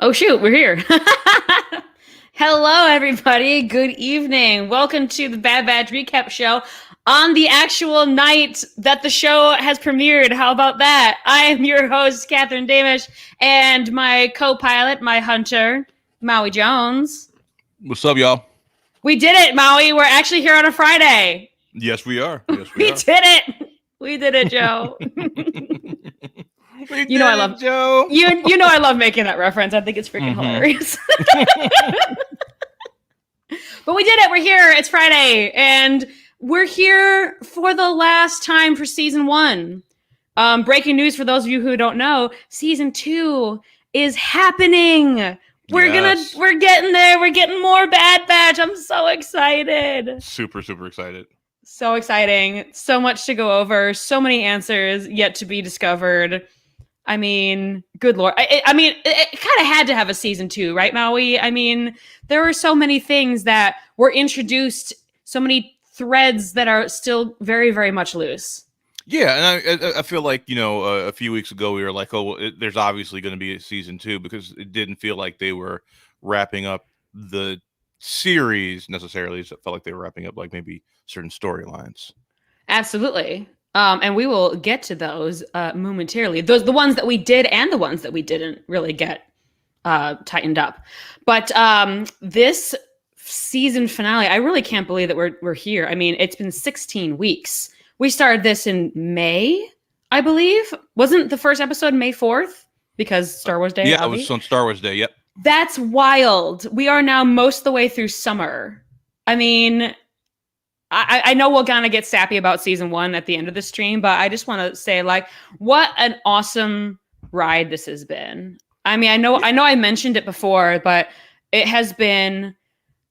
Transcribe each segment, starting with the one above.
Oh, shoot, we're here. Hello, everybody. Good evening. Welcome to the Bad Batch Recap Show on the actual night that the show has premiered. How about that? I am your host, Catherine Damish, and my co-pilot, my hunter, Maui Jones. What's up, y'all? We did it, Maui. We're actually here on a Friday. Yes, we are. Yes, we did it. We did it, Joe. You know I love Joe. You know I love making that reference. I think it's freaking hilarious. But we did it. We're here. It's Friday, and we're here for the last time for season 1. Breaking news for those of you who don't know: season 2 is happening. We're getting there. We're getting more Bad Batch. I'm so excited. Super excited. So exciting. So much to go over. So many answers yet to be discovered. I mean, good Lord. I mean, it kind of had to have a season 2, right, Maui? I mean, there were so many things that were introduced, so many threads that are still very, very much loose. Yeah, and I feel like, a few weeks ago we were like, oh, well, there's obviously going to be a season 2 because it didn't feel like they were wrapping up the series necessarily. It felt like they were wrapping up like maybe certain storylines. Absolutely. And we will get to those momentarily. The ones that we did and the ones that we didn't really get tightened up. But this season finale, I really can't believe that we're here. I mean, it's been 16 weeks. We started this in May, I believe. Wasn't the first episode May 4th? Because Star Wars Day? Yeah, it was on Star Wars Day, yep. That's wild. We are now most of the way through summer. I mean, I know we'll kind of get sappy about season 1 at the end of the stream, but I just want to say, like, what an awesome ride this has been. I mean, I know I mentioned it before, but it has been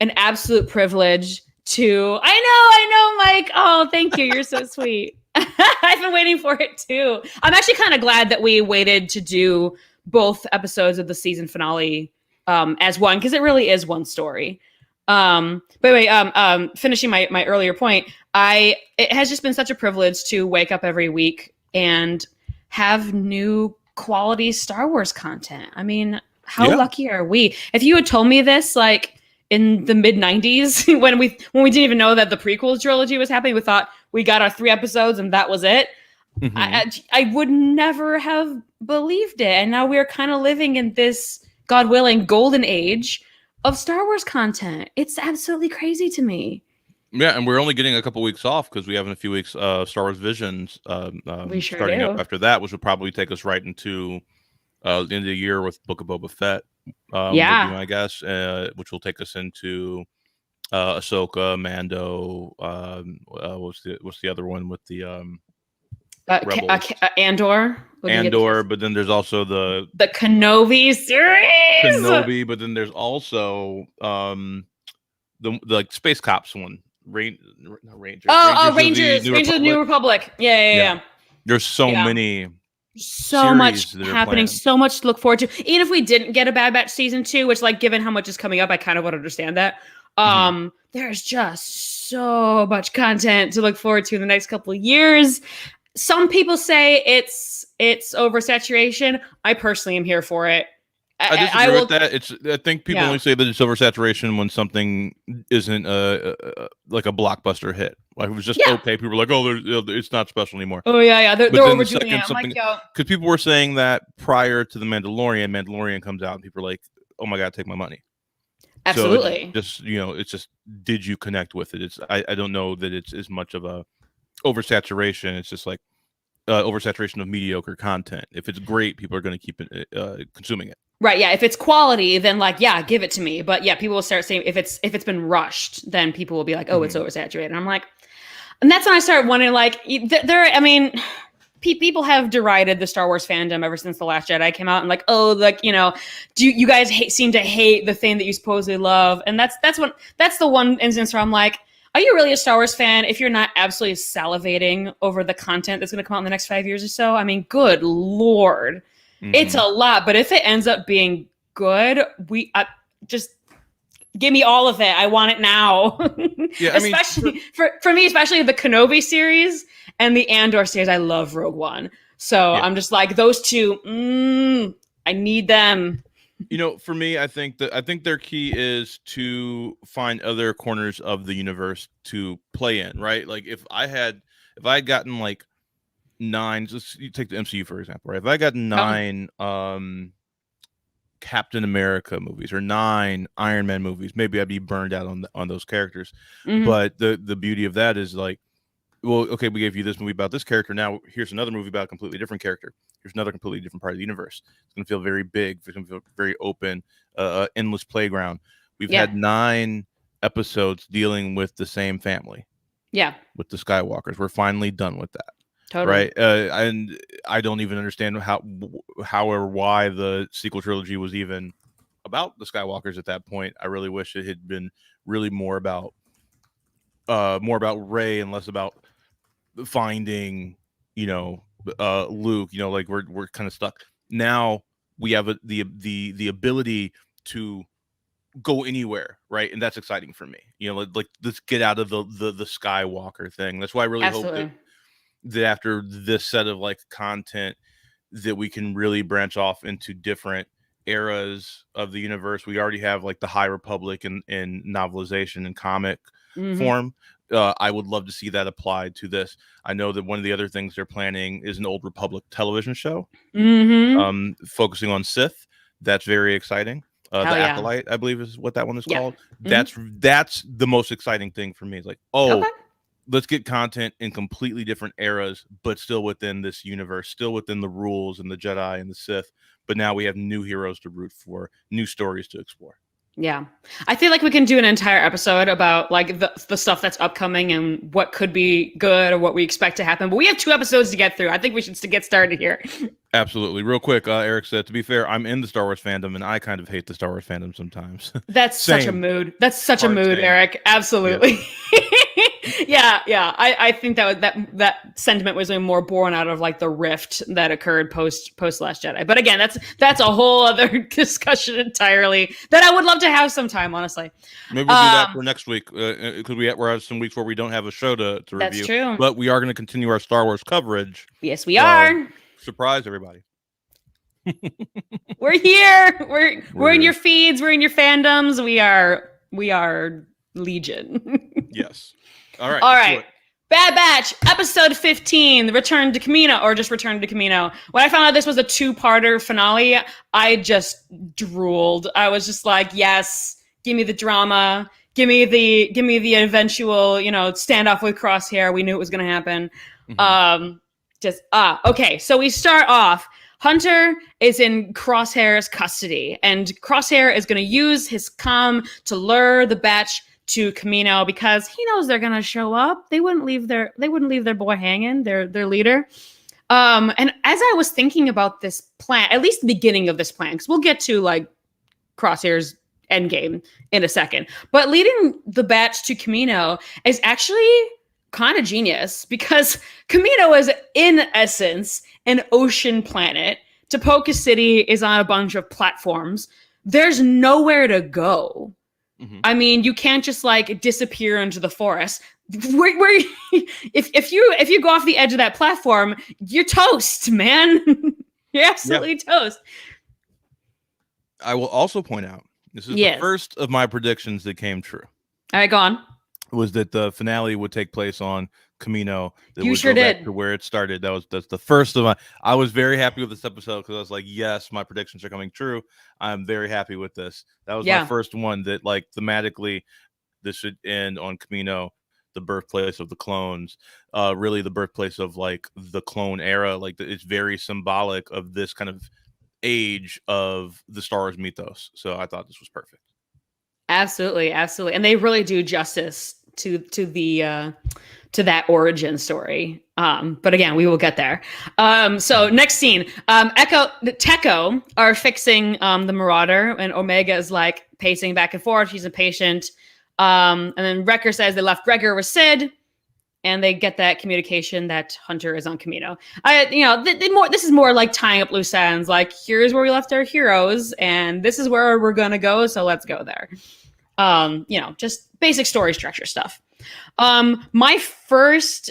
an absolute privilege to. I know, Mike. Oh, thank you. You're so sweet. I've been waiting for it too. I'm actually kind of glad that we waited to do both episodes of the season finale as one, because it really is one story. But anyway, finishing my earlier point, it has just been such a privilege to wake up every week and have new quality Star Wars content. I mean, how lucky are we? If you had told me this like in the mid 90s when we didn't even know that the prequel trilogy was happening, we thought we got our 3 episodes and that was it. Mm-hmm. I would never have believed it. And now we're kind of living in this, God willing, golden age of Star Wars content. It's absolutely crazy to me. Yeah, and we're only getting a couple weeks off because we have in a few weeks Star Wars Visions we sure starting do. up after that, which will probably take us right into the end of the year with Book of Boba Fett. Would be my guess, which will take us into Ahsoka, Mando. What's the other one with the Andor. Andor, but then there's also the Kenobi series. But then there's also the like Space Cops one. Rangers. Rangers of the New Republic. Yeah. There's so many. So much happening, so much to look forward to. Even if we didn't get a Bad Batch season 2, which, like, given how much is coming up, I kind of would understand that. There's just so much content to look forward to in the next couple of years. Some people say it's oversaturation. I personally am here for it. I disagree with that. I think people only say that it's oversaturation when something isn't like a blockbuster hit. Like, it was just okay. People were like, "Oh, it's not special anymore." Oh yeah. They're overdoing it. Because people were saying that prior to the Mandalorian comes out, and people are like, "Oh my God, take my money." Absolutely. So it's just did you connect with it? I don't know that it's as much of a oversaturation. It's just like oversaturation of mediocre content. If it's great, people are going to keep consuming it. Right, yeah. If it's quality, then give it to me. But yeah, people will start saying if it's been rushed, then people will be like, oh, it's oversaturated. And I'm like, and that's when I started wondering, like, people have derided the Star Wars fandom ever since The Last Jedi came out, and like, oh, like, do you guys seem to hate the thing that you supposedly love? And that's the one instance where I'm like, are you really a Star Wars fan if you're not absolutely salivating over the content that's going to come out in the next 5 years or so? I mean, good Lord. It's a lot, but if it ends up being good, just give me all of it. I want it now. Yeah, especially for me, especially the Kenobi series and the Andor series. I love Rogue One, so I'm just like, those two. I need them. For me, I think their key is to find other corners of the universe to play in, right? Like if I had gotten like nine, just you take the MCU for example, right? If I got Oh, nine Captain America movies or nine Iron Man movies, maybe I'd be burned out on those characters. hmm. But the beauty of that is like, well, okay, we gave you this movie about this character. Now here's another movie about a completely different character. Here's another completely different part of the universe. It's going to feel very big. It's going to feel very open, endless playground. We've Yeah, had nine episodes dealing with the same family, yeah, with the Skywalkers. We're finally done with that, totally. right? And I don't even understand how or why the sequel trilogy was even about the Skywalkers at that point. I really wish it had been really more about Rey and less about finding, Luke. Like we're kind of stuck now. We have the ability to go anywhere, right? And that's exciting for me. Like let's get out of the Skywalker thing. That's why I really hope that Absolutely. after this set of like content that we can really branch off into different eras of the universe. We already have like the High Republic in novelization and comic Hmm. form. I would love to see that applied to this. I know that one of the other things they're planning is an Old Republic television show, Hmm. focusing on Sith. That's very exciting. The Hell yeah. Acolyte, I believe, is what that one is Yeah. called. Hmm. That's the most exciting thing for me. It's like, Okay. oh, let's get content in completely different eras, but still within this universe, still within the rules and the Jedi and the Sith. But now we have new heroes to root for, new stories to explore. Yeah. I feel like we can do an entire episode about like the stuff that's upcoming and what could be good or what we expect to happen. But we have 2 episodes to get through. I think we should get started here. Absolutely. Real quick, Eric said, to be fair, I'm in the Star Wars fandom and I kind of hate the Star Wars fandom sometimes. That's such a Same. mood. That's such a Hard mood, same. Eric. Yep. Absolutely. Yeah, yeah. I think that sentiment was more born out of like the rift that occurred post Last Jedi. But again, that's a whole other discussion entirely that I would love to have sometime, honestly. Maybe we'll do that for next week, because we have some weeks where we don't have a show to That's review, true. but we are going to continue our Star Wars coverage. Yes, we are. Surprise everybody. We're here. We're in here. your feeds. We're in your fandoms. We are legion. Yes. All right. All right. Bad Batch, episode 15, The Return to Camino, or just Return to Camino. When I found out this was a 2-parter finale, I just drooled. I was just like, yes, give me the drama. Give me the eventual, standoff with Crosshair. We knew it was going to happen. Mm-hmm. Okay. So we start off. Hunter is in Crosshair's custody, and Crosshair is going to use his comm to lure the Batch to Camino because he knows they're gonna show up. They wouldn't leave their boy hanging, their leader. And as I was thinking about this plan, at least the beginning of this plan, because we'll get to like Crosshair's endgame in a second, but leading the Batch to Camino is actually kind of genius because Camino is in essence an ocean planet. Topoka City is on a bunch of platforms. There's nowhere to go. Mm-hmm. I mean, you can't just like disappear into the forest. Where if you go off the edge of that platform, you're toast, man. You're absolutely toast. I will also point out this is the first of my predictions that came true. All right, go on. Was that the finale would take place on Camino? That you would sure go did. Back to where it started. That's the first of my. I was very happy with this episode because I was like, yes, my predictions are coming true. I'm very happy with this. That was my first one that like thematically, this should end on Camino, the birthplace of the clones. Really the birthplace of like the clone era. Like it's very symbolic of this kind of age of the Star Wars mythos. So I thought this was perfect. Absolutely, absolutely, and they really do justice to that origin story. But again, we will get there. So next scene, Techo are fixing the Marauder, and Omega is like pacing back and forth. She's impatient. And then Wrecker says they left Gregor with Sid, and they get that communication that Hunter is on Camino. This is more like tying up loose ends. Like, here's where we left our heroes, and this is where we're gonna go. So let's go there. Just basic story structure stuff. My first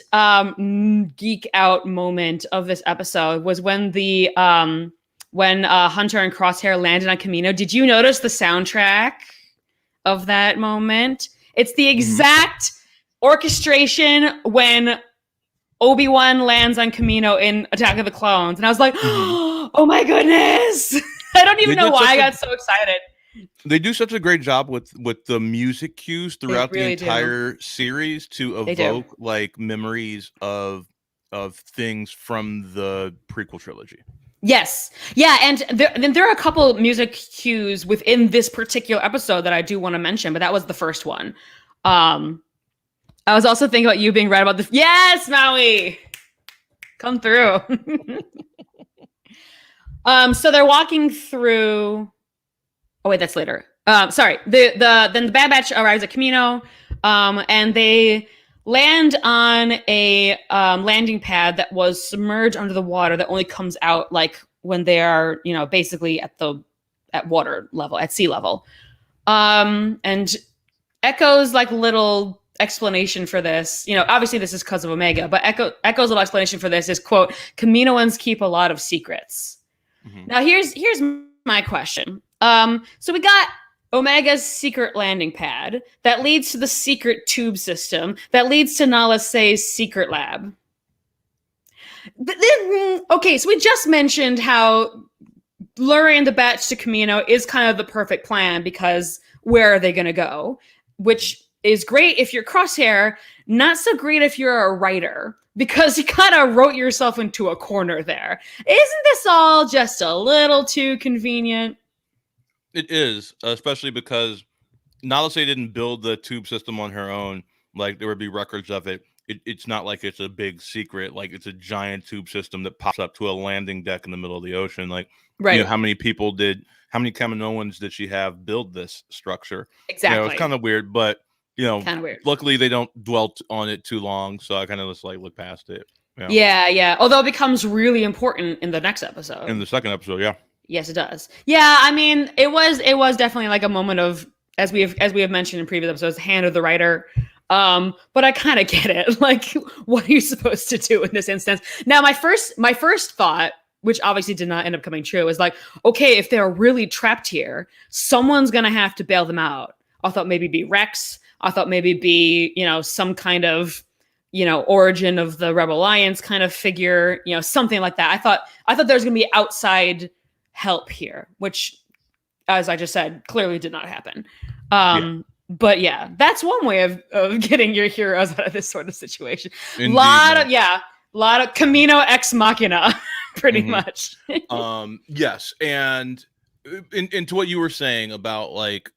geek out moment of this episode was when the when Hunter and Crosshair landed on Kamino. Did you notice the soundtrack of that moment? It's the exact orchestration when Obi-Wan lands on Kamino in Attack of the Clones. And I was like, oh my goodness. I don't even know why I got so excited. They do such a great job with the music cues throughout the entire series to evoke like memories of things from the prequel trilogy. Yes. Yeah, and there are a couple music cues within this particular episode that I do want to mention, but that was the first one. I was also thinking about you being right about this. Yes, Maui! Come through. So they're walking through... Oh, wait, that's later. Sorry. Then the Bad Batch arrives at Kamino, and they land on a landing pad that was submerged under the water that only comes out like when they are, basically at water level, at sea level. And Echo's like little explanation for this, obviously this is because of Omega, but Echo's little explanation for this is, quote, Kaminoans keep a lot of secrets. Now here's my question. So we got Omega's secret landing pad that leads to the secret tube system that leads to Nala Se's secret lab. Okay, so we just mentioned how luring the Batch to Kamino is kind of the perfect plan because where are they going to go? Which is great if you're Crosshair, not so great if you're a writer because you kind of wrote yourself into a corner there. Isn't this all just a little too convenient? It is, especially because Nala Se didn't build the tube system on her own. Like, there would be records of it. It's not like it's a big secret. Like, it's a giant tube system that pops up to a landing deck in the middle of the ocean. Like, right. How many Kaminoans did she have build this structure? Exactly. It's kind of weird, but, kind of weird. Luckily they don't dwell on it too long. So I kind of just look past it. Yeah. Although it becomes really important in the next episode. In the second episode, yeah. Yes, it does. Yeah, I mean, it was definitely like a moment of, as we have mentioned in previous episodes, hand of the writer. But I kind of get it. Like, what are you supposed to do in this instance? Now, my first thought, which obviously did not end up coming true, is like, okay, if they're really trapped here, someone's gonna have to bail them out. I thought maybe be Rex. I thought maybe be, some kind of, origin of the Rebel Alliance kind of figure, something like that. I thought there was gonna be outside help here, which, as I just said, clearly did not happen. But yeah, that's one way of getting your heroes out of this sort of situation. A lot of Kamino ex machina, pretty much. Yes, and into what you were saying about like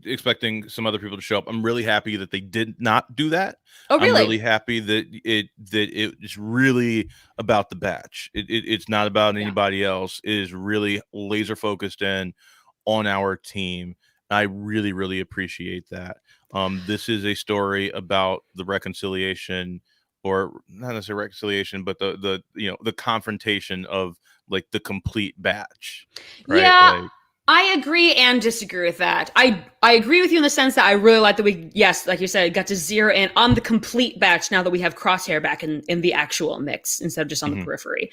expecting some other people to show up, I'm really happy that they did not do that. Oh, really? I'm really happy that it's really about the Batch. It's not about anybody else. It is really laser focused in on our team. I really, really appreciate that. This is a story about the reconciliation, or not necessarily reconciliation, but the confrontation of like the complete Batch. Right? Yeah. I agree and disagree with that. I agree with you in the sense that I really like that we, yes, like you said, got to zero in on the complete Batch now that we have Crosshair back in the actual mix instead of just on the periphery.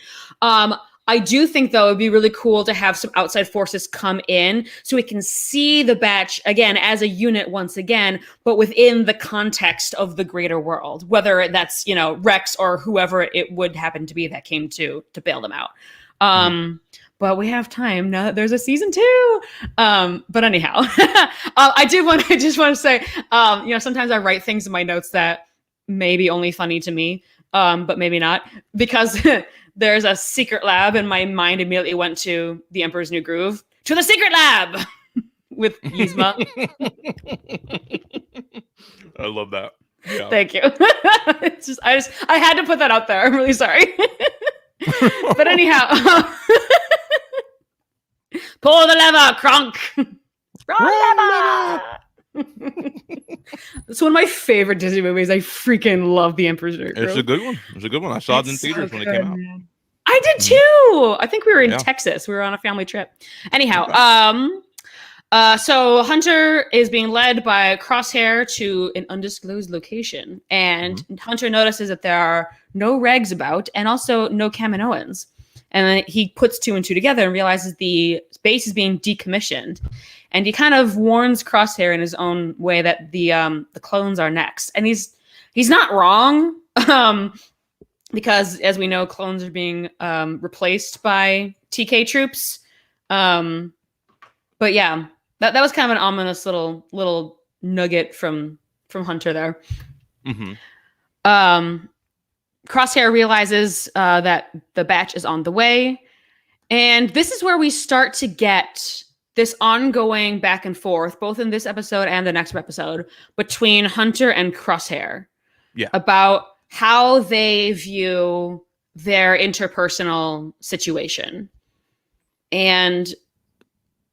I do think, though, it'd be really cool to have some outside forces come in so we can see the Batch, again, as a unit once again, but within the context of the greater world, whether that's, Rex or whoever it would happen to be that came to bail them out. But we have time now that there's a season 2. But anyhow, I just want to say, sometimes I write things in my notes that may be only funny to me, but maybe not, because there's a secret lab and my mind immediately went to The Emperor's New Groove, to the secret lab with Yzma. I love that. Yeah. Thank you. I had to put that out there. I'm really sorry. But anyhow, pull the lever, Kronk. Lever. It's one of my favorite Disney movies. I freaking love The Emperor's New Groove. It's a good one. I saw it in theaters when it came out. Man. I did too. I think we were in Texas. We were on a family trip. Anyhow, so Hunter is being led by Crosshair to an undisclosed location, and Hunter notices that there are no regs about, and also no Kaminoans. And then he puts two and two together and realizes the base is being decommissioned. And he kind of warns Crosshair in his own way that the clones are next. And he's not wrong. Because as we know, clones are being replaced by TK troops. But yeah, that was kind of an ominous little nugget from Hunter there. Mm-hmm. Crosshair realizes that the batch is on the way, and this is where we start to get this ongoing back and forth, both in this episode and the next episode, between Hunter and Crosshair. Yeah. About how they view their interpersonal situation. And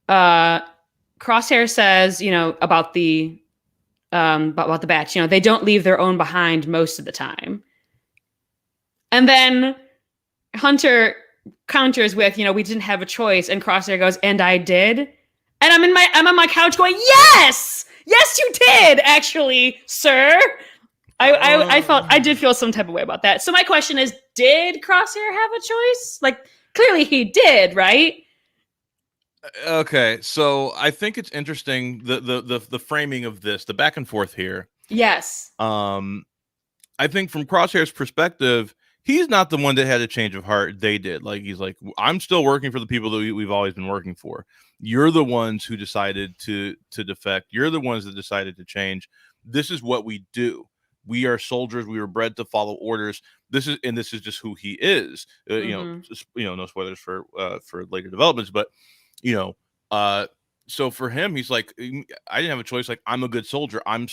Crosshair says, about the batch, they don't leave their own behind most of the time. And then Hunter counters with, we didn't have a choice. And Crosshair goes, and I did. And I'm on my couch going, yes, you did, actually, sir. I did feel some type of way about that. So my question is, did Crosshair have a choice? Like, clearly he did, right? Okay, so I think it's interesting the framing of this, the back and forth here. Yes. I think from Crosshair's perspective, he's not the one that had a change of heart. They did. Like, he's like, I'm still working for the people that we've always been working for. You're the ones who decided to defect. You're the ones that decided to change. This is what we do. We are soldiers. We were bred to follow orders. This is just who he is. No spoilers for later developments, but so for him, he's like, I didn't have a choice. Like, I'm a good soldier. I'm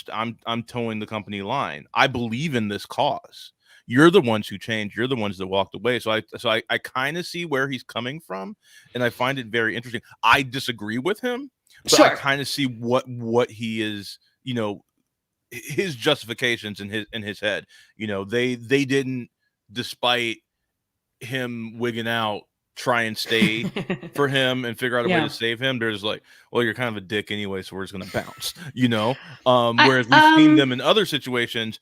towing the company line. I believe in this cause. You're the ones who changed. You're the ones that walked away. So I kind of see where he's coming from, and I find it very interesting. I disagree with him, but sure. I kind of see what he is, his justifications in his head. They didn't, despite him wigging out, try and stay for him and figure out a way to save him. They're just like, well, you're kind of a dick anyway, so we're just gonna bounce. Whereas we've seen them in other situations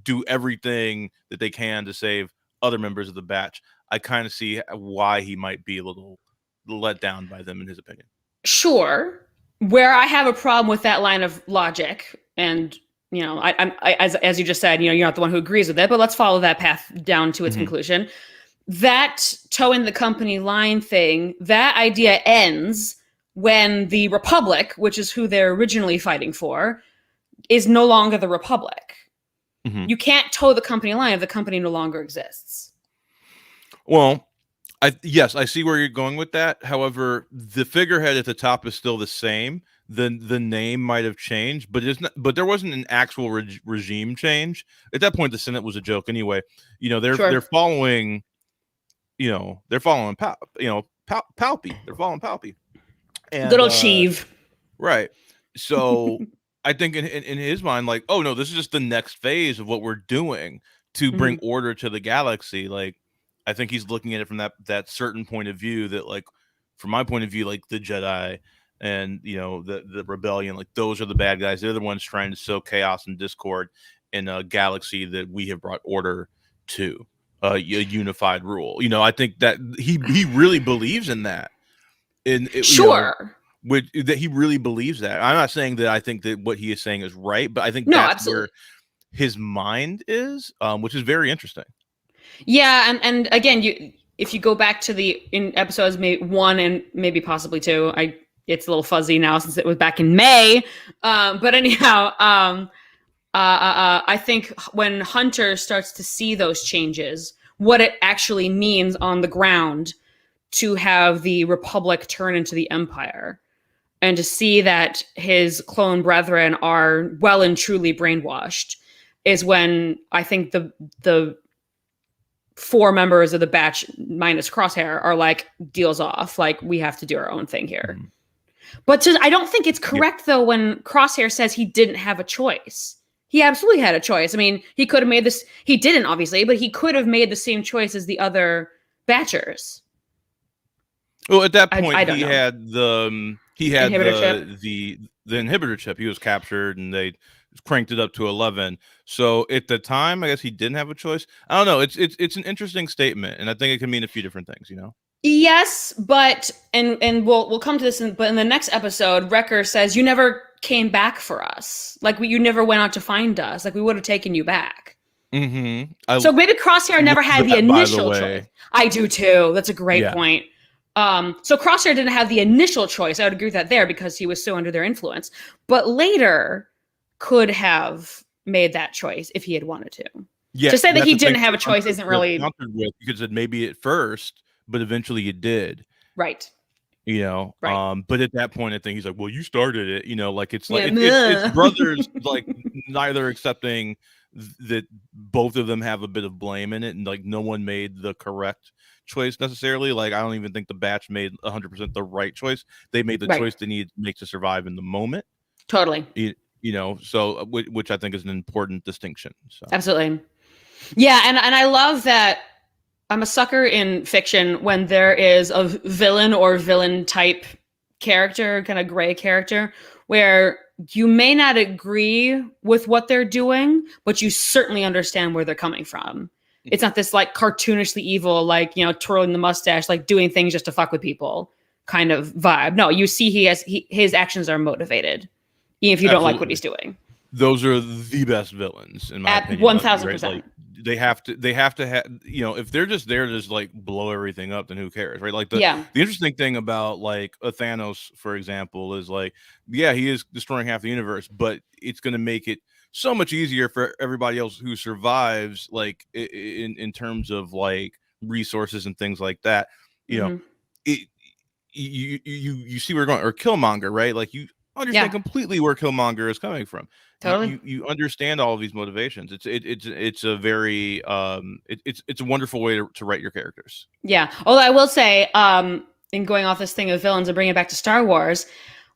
do everything that they can to save other members of the batch. I kind of see why he might be a little let down by them, in his opinion. Sure. Where I have a problem with that line of logic, and as you just said, you're not the one who agrees with it, but let's follow that path down to its conclusion. That towing the company line thing, that idea ends when the Republic, which is who they're originally fighting for, is no longer the Republic. You can't tow the company line if the company no longer exists. Well, I see where you're going with that. However, the figurehead at the top is still the same. The name might have changed, but there wasn't an actual regime change. At that point, the Senate was a joke anyway. They're following. They're following Palpy. They're following Palpy. And, little Sheev. Right. So I think in his mind, like, oh no, this is just the next phase of what we're doing to bring order to the galaxy. Like, I think he's looking at it from that certain point of view, that, like, from my point of view, like, the Jedi and the rebellion, like, those are the bad guys. They're the ones trying to sow chaos and discord in a galaxy that we have brought order to. A unified rule. I think that he really believes in that. Sure. That he really believes that. I'm not saying that I think that what he is saying is right, but I think that's absolutely where his mind is, which is very interesting. Yeah, and again, if you go back to in episodes maybe 1 and maybe possibly 2, it's a little fuzzy now since it was back in May. But anyhow, I think when Hunter starts to see those changes, what it actually means on the ground to have the Republic turn into the Empire, and to see that his clone brethren are well and truly brainwashed, is when I think the 4 members of the batch minus Crosshair are like, deals off. Like, we have to do our own thing here. But I don't think it's correct, though, when Crosshair says he didn't have a choice. He absolutely had a choice. I mean, he could have made this. He didn't, obviously, but he could have made the same choice as the other batchers. Well, at that point, he had the inhibitor chip. He was captured, and they cranked it up to 11. So at the time, I guess he didn't have a choice. I don't know. It's an interesting statement, and I think it can mean a few different things. Yes, but and we'll come to this, but in the next episode, Wrecker says you never came back for us. Like you never went out to find us. Like we would have taken you back. Mm-hmm. I So maybe Crosshair never had love the that, by the initial way. choice. I do too. That's a great Yeah. point. So Crosshair didn't have the initial choice. I would agree with that there because he was so under their influence. But later could have made that choice if he had wanted to. Yeah, To say that that's he the thing didn't have a choice isn't really countered with, because it maybe at first, but eventually you did. right. You know, Right. but at that point, I think he's like, "Well, you started it." You know, like it's like Yeah. it's brothers, like neither accepting that both of them have a bit of blame in it, and like no one made the correct choice necessarily. Like I don't even think the batch made 100% the right choice. They made the Right. choice they needed to make to survive in the moment. Totally. You know, so which I think is an important distinction. So Absolutely. Yeah, and I love that I'm a sucker in fiction when there is a villain or villain type character, kind of gray character, where you may not agree with what they're doing, but you certainly understand where they're coming from. It's not this like cartoonishly evil, like, you know, twirling the mustache, like doing things just to fuck with people kind of vibe. No, you see his actions are motivated, even if you don't like what he's doing. Those are the best villains in my At opinion. 1000%. Like they have to have, you know, if they're just there to just like blow everything up, then who cares, right? Like the interesting thing about like a Thanos, for example, is like, yeah, he is destroying half the universe, but it's going to make it so much easier for everybody else who survives, like in terms of like resources and things like that. You know, it you see where we're going, or Killmonger, right? Like you understand completely where Killmonger is coming from. Totally. You understand all of these motivations. It's a very it's a wonderful way to write your characters. Yeah. Although I will say, in going off this thing of villains and bringing it back to Star Wars,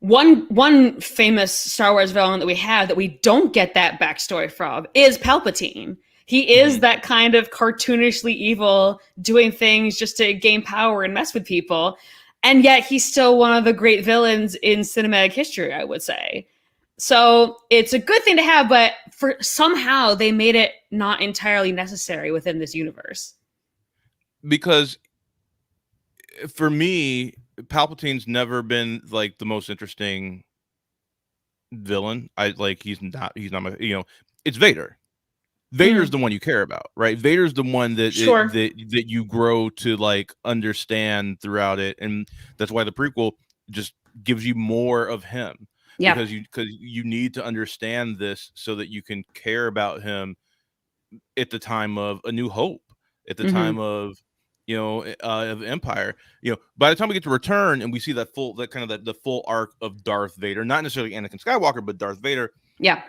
one famous Star Wars villain that we have that we don't get that backstory from is Palpatine. He is that kind of cartoonishly evil, doing things just to gain power and mess with people. And yet he's still one of the great villains in cinematic history, I would say. So it's a good thing to have, but for somehow they made it not entirely necessary within this universe. Because for me, Palpatine's never been like the most interesting villain. He's not my, you know, it's Vader. Vader's the one you care about, right? Vader's the one that that you grow to like understand throughout it, and that's why the prequel just gives you more of him. Yeah. Because you need to understand this so that you can care about him at the time of A New Hope, at the time of, you know, of Empire. You know, by the time we get to Return and we see that the full arc of Darth Vader, not necessarily Anakin Skywalker, but Darth Vader. Yeah.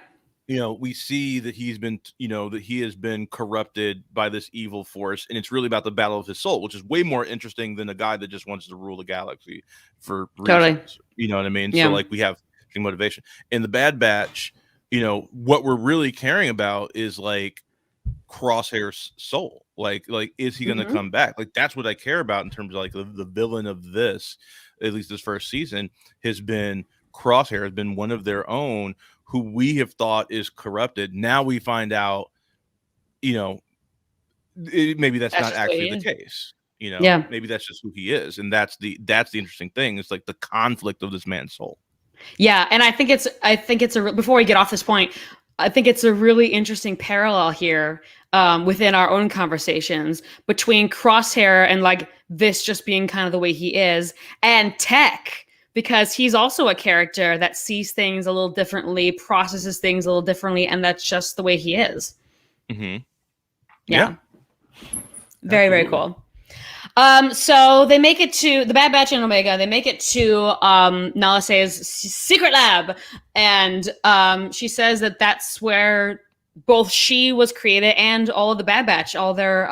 You know, we see that he has been corrupted by this evil force, and it's really about the battle of his soul, which is way more interesting than a guy that just wants to rule the galaxy for reasons. Totally. You know what I mean? Yeah. So like we have motivation. In the Bad Batch, you know, what we're really caring about is like Crosshair's soul. Like is he going to come back? Like that's what I care about in terms of like the villain of this, at least this first season, has been Crosshair, has been one of their own who we have thought is corrupted. Now we find out, you know, maybe that's not actually the case. You know, maybe that's just who he is, and that's the interesting thing. It's like the conflict of this man's soul. Yeah, and I think it's before we get off this point, I think it's a really interesting parallel here within our own conversations between Crosshair and like this just being kind of the way he is, and Tech. Because he's also a character that sees things a little differently, processes things a little differently, and that's just the way he is. Yeah. Very, very cool. So they make it to the Bad Batch and Omega. They make it to Nala Se's secret lab, and she says that that's where both she was created and all of the Bad Batch, all their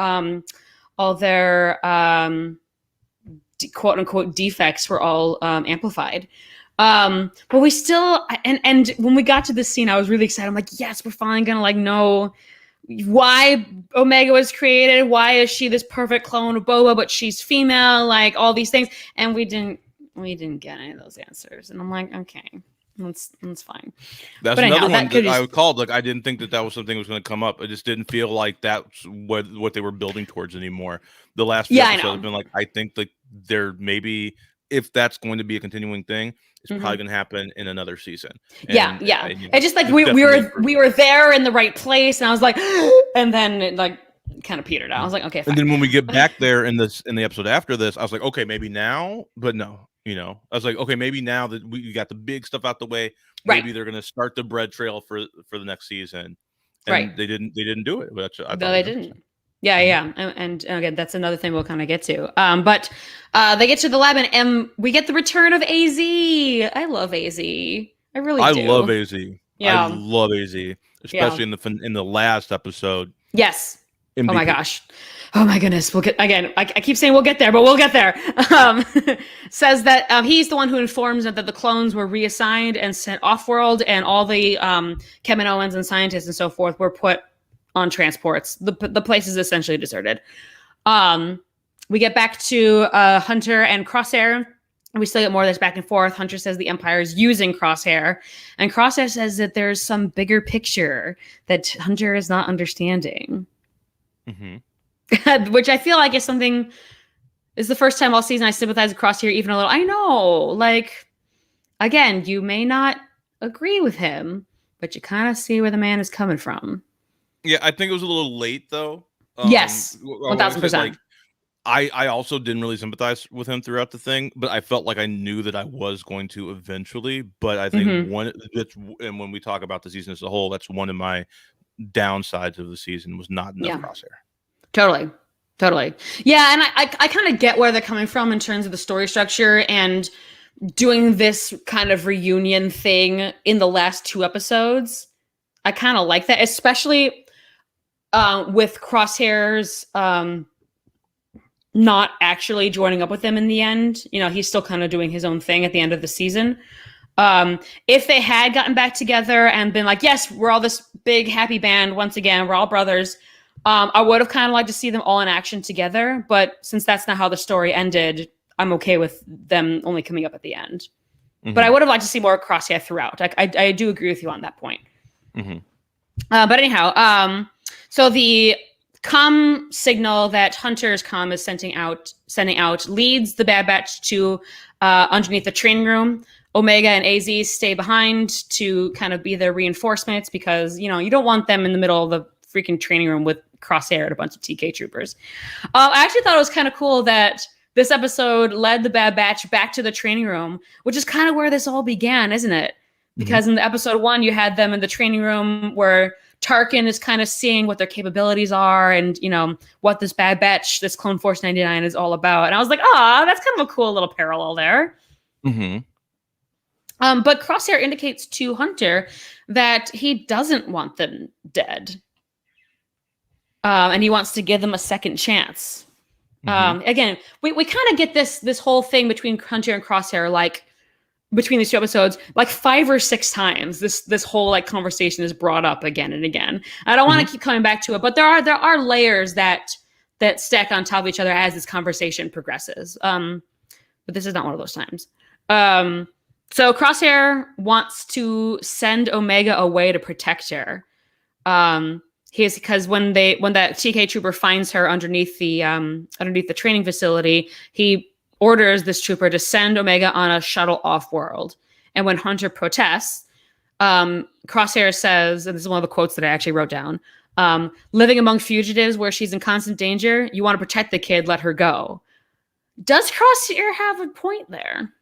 quote unquote defects were all amplified. But we still, and when we got to this scene, I was really excited. I'm like, yes, we're finally gonna like know why Omega was created. Why is she this perfect clone of Boba, but she's female? Like all these things, and we didn't get any of those answers. And I'm like, okay, That's fine. That's But anyhow, another one that could that I just called. Like, I didn't think that was something that was going to come up. It just didn't feel like that's what they were building towards anymore. The last few yeah, I episodes have know. been like, I think like there maybe, if that's going to be a continuing thing, it's probably Hmm. going to happen in another season. Yeah, And yeah. you know, It's just like it's definitely we improving. were there in the right place, and I was like, and then it like kind of petered out. I was like, okay, And fine. then when we get back there in the episode after this, I was like, okay, maybe now, but no, I was like, okay, maybe now that we got the big stuff out the way, Right, maybe they're going to start the bread trail for the next season, right. and they didn't do it, which I No, thought they was didn't. interesting. Yeah, Mhm. yeah, and again, that's another thing we'll kind of get to. But they get to the lab, and we get the return of Az. I love Az. I really I love do. Az. I Yeah, love Az, yeah. especially in the last episode. Yes. Oh my MVP. gosh. Oh my goodness. We'll get again. I keep saying we'll get there, but we'll get there. Um, says that he's the one who informs them that the clones were reassigned and sent off world, and all the Kaminoans and scientists and so forth were put on transports. The place is essentially deserted. Um, we get back to Hunter and Crosshair. We still get more of this back and forth. Hunter says the Empire is using Crosshair, and Crosshair says that there's some bigger picture that Hunter is not understanding. Hmm. Which I feel like is something is the first time all season I sympathize with Crosshair even a little. I know, like again, you may not agree with him, but you kind of see where the man is coming from. Yeah, I think it was a little late though. Yes, I one want to thousand say like percent. I also didn't really sympathize with him throughout the thing, but I felt like I knew that I was going to eventually. But I think Mm-hmm. and when we talk about the season as a whole, that's one of my downsides of the season was not enough Yeah, Crosshair. totally, totally. Yeah, and I kind of get where they're coming from in terms of the story structure and doing this kind of reunion thing in the last two episodes. I kind of like that, especially with Crosshair's not actually joining up with them in the end. You know, he's still kind of doing his own thing at the end of the season. If they had gotten back together and been like, yes, we're all this big happy band once again, we're all brothers. I would have kind of liked to see them all in action together, but since that's not how the story ended, I'm okay with them only coming up at the end. But I Hmm. would have liked to see more Crosshair throughout. I do agree with you on that point. Hmm. But anyhow, so the comm signal that Hunter's comm is sending out leads the Bad Batch to underneath the training room. Omega and Az stay behind to kind of be their reinforcements because you don't want them in the middle of the freaking training room with Crosshair and a bunch of TK troopers. I actually thought it was kind of cool that this episode led the Bad Batch back to the training room, which is kind of where this all began, isn't it? Hmm. Because in the episode one, you had them in the training room where Tarkin is kind of seeing what their capabilities are and, what this Bad Batch, this Clone Force 99 is all about. And I was like, ah, that's kind of a cool little parallel there. Hmm. But Crosshair indicates to Hunter that he doesn't want them dead. And he wants to give them a second chance. Hmm. Again, we kind of get this whole thing between Hunter and Crosshair, like between these two episodes, like 5 or 6 times. This whole like conversation is brought up again and again. I don't want Hmm. to keep coming back to it, but there are layers that stack on top of each other as this conversation progresses. But this is not one of those times. So Crosshair wants to send Omega away to protect her. He's because when that TK trooper finds her underneath the training facility, he orders this trooper to send Omega on a shuttle off world. And when Hunter protests, Crosshair says, and this is one of the quotes that I actually wrote down: "Living among fugitives where she's in constant danger, you want to protect the kid, let her go." Does Crosshair have a point there?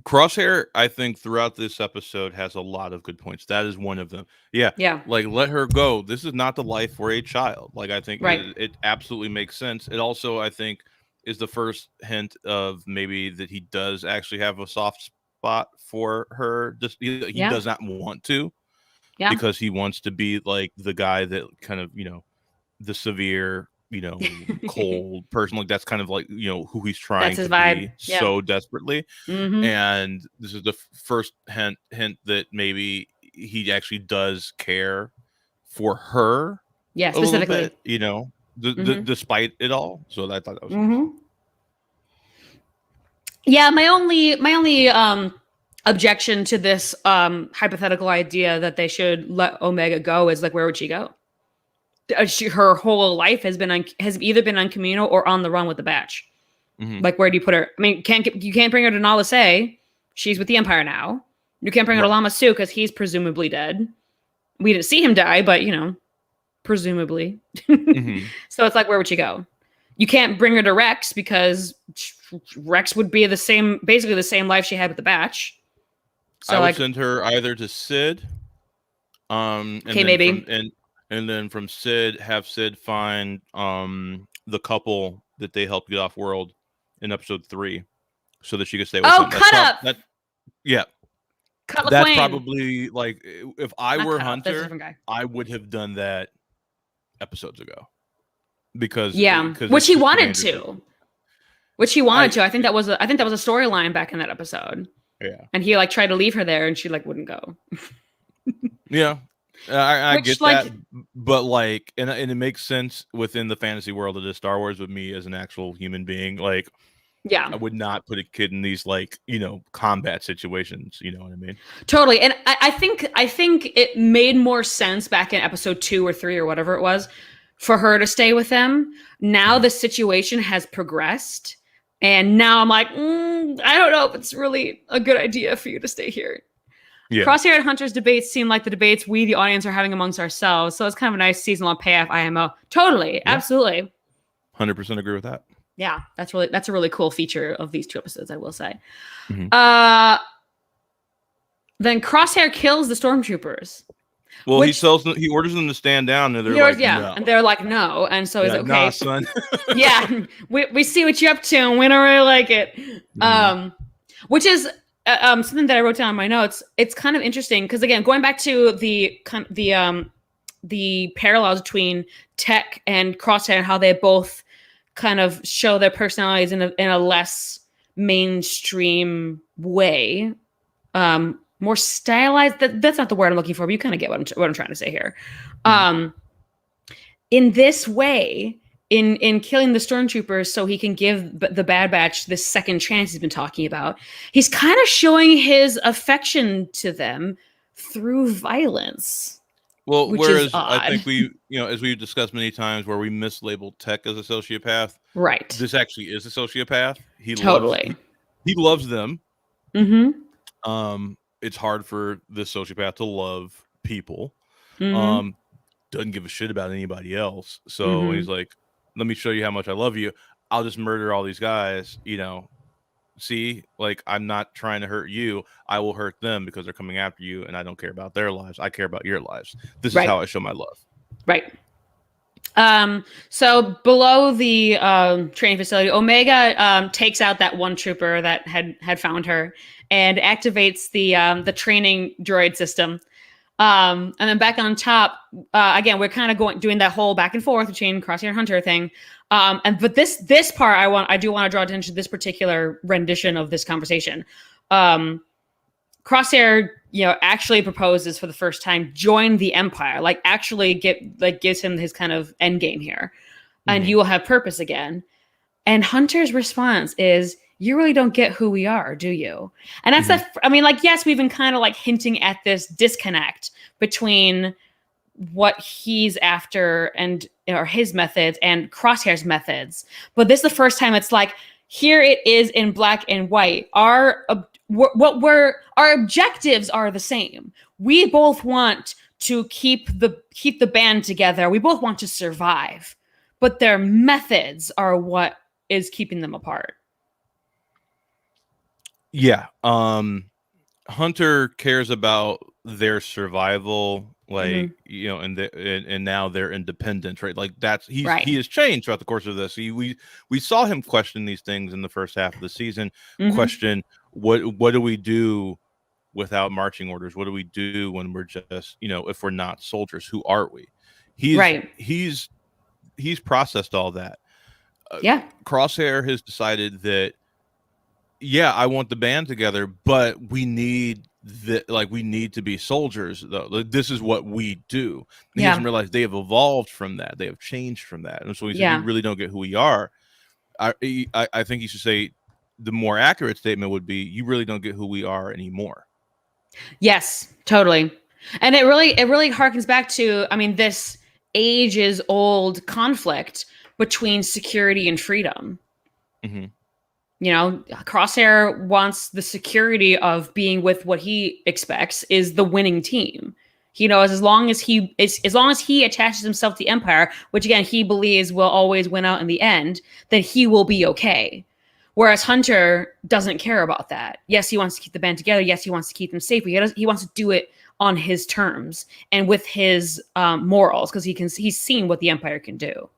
Crosshair, I think throughout this episode has a lot of good points. That is one of them. Yeah, Yeah, like let her go. This is not the life for a child. Like I think right. it absolutely makes sense. It also I think is the first hint of maybe that he does actually have a soft spot for her. Just he Yeah, does not want to yeah. because he wants to be like the guy that kind of the severe cold person. Like that's kind of like who he's That's trying his to vibe. be Yeah. so desperately. Mm-hmm. And this is the first hint that maybe he actually does care for her Yeah, a little specifically. bit, Mm-hmm. despite it all. So I thought that was interesting. Mm-hmm. Yeah, my only objection to this hypothetical idea that they should let Omega go is like, where would she go? Her whole life has either been on Camino or on the run with the Batch. Mm-hmm. Like, where do you put her? I mean, you can't bring her to Nala Se. She's with the Empire now. You can't bring her to Lama Su because he's presumably dead. We didn't see him die, but presumably. Mm-hmm. So it's like, where would she go? You can't bring her to Rex because Rex would be basically the same life she had with the Batch. So I would send her either to Sid, okay, maybe, and then from Sid, have Sid find the couple that they helped get off world in episode 3, so that she could stay with them. Cut up. Yeah. Cut That's LaQuaine. Probably like, if I Not were Cut Up, that's a Hunter, different guy. I would have done that episodes ago. Because which he wanted to. I think that was a storyline back in that episode. Yeah. And he like tried to leave her there, and she like wouldn't go. Yeah. I get that, but like, and it makes sense within the fantasy world of this Star Wars with me as an actual human being. Like, yeah, I would not put a kid in these like, combat situations. You know what I mean? Totally. And I think it made more sense back in episode 2 or 3 or whatever it was for her to stay with them. Now the situation has progressed, and now I'm like, I don't know if it's really a good idea for you to stay here. Yeah. Crosshair and Hunter's debates seem like the debates we, the audience, are having amongst ourselves. So it's kind of a nice seasonal payoff, IMO. Totally. Yeah. Absolutely. 100% agree with that. Yeah, that's a really cool feature of these 2 episodes, I will say. Mm-hmm. Then Crosshair kills the stormtroopers. Well, he orders them to stand down, and they're like, no. And they're like, no. And so he's like, okay, nah, son. Yeah, we see what you're up to, and we don't really like it. Mm-hmm. Which is something that I wrote down in my notes. It's kind of interesting because, again, going back to the parallels between Tech and Crosshair and how they both kind of show their personalities in a less mainstream way, more stylized. That's not the word I'm looking for, but you kind of get what I'm trying to say here. In this way, in killing the stormtroopers so he can give the Bad Batch this second chance he's been talking about, he's kind of showing his affection to them through violence. Well, whereas I think we, as we've discussed many times, where we mislabeled Tech as a sociopath, right? This actually is a sociopath. He loves them. Mm-hmm. It's hard for this sociopath to love people. Mm-hmm. Doesn't give a shit about anybody else. So he's like, let me show you how much I love you. I'll just murder all these guys. See, like, I'm not trying to hurt you. I will hurt them because they're coming after you, and I don't care about their lives. I care about your lives. This is how I show my love. Right. So below the training facility, Omega takes out that one trooper that had found her and activates the training droid system. And then back on top, again, we're kind of doing that whole back and forth between Crosshair and Hunter thing. But this part, I do want to draw attention to this particular rendition of this conversation. Crosshair, actually proposes for the first time, join the Empire, like actually gives him his kind of end game here, and you will have purpose again. And Hunter's response is, you really don't get who we are, do you? And that's yes, we've been kind of like hinting at this disconnect between what he's after and or his methods and Crosshair's methods. But this is the first time it's like, here it is in black and white. Our objectives are the same. We both want to keep the band together. We both want to survive, but their methods are what is keeping them apart. Yeah. Hunter cares about their survival, like, and now their independence, right? Like he has changed throughout the course of this. We saw him question these things in the first half of the season. Question what do we do without marching orders? What do we do when we're just, if we're not soldiers? Who are we? He's processed all that. Crosshair has decided that, I want the band together, but we need to be soldiers, though. Like, this is what we do. And he doesn't realize they have evolved from that. They have changed from that. And so he said, you really don't get who we are. I think he should say, the more accurate statement would be, you really don't get who we are anymore. Yes, totally. And it really harkens back to, I mean, this ages old conflict between security and freedom. Mm-hmm. You know, Crosshair wants the security of being with what he expects is the winning team. He knows as long as he attaches himself to the Empire, which again he believes will always win out in the end, then he will be okay. Whereas Hunter doesn't care about that. Yes, he wants to keep the band together. Yes, he wants to keep them safe. But he wants to do it on his terms and with his morals because he's seen what the Empire can do.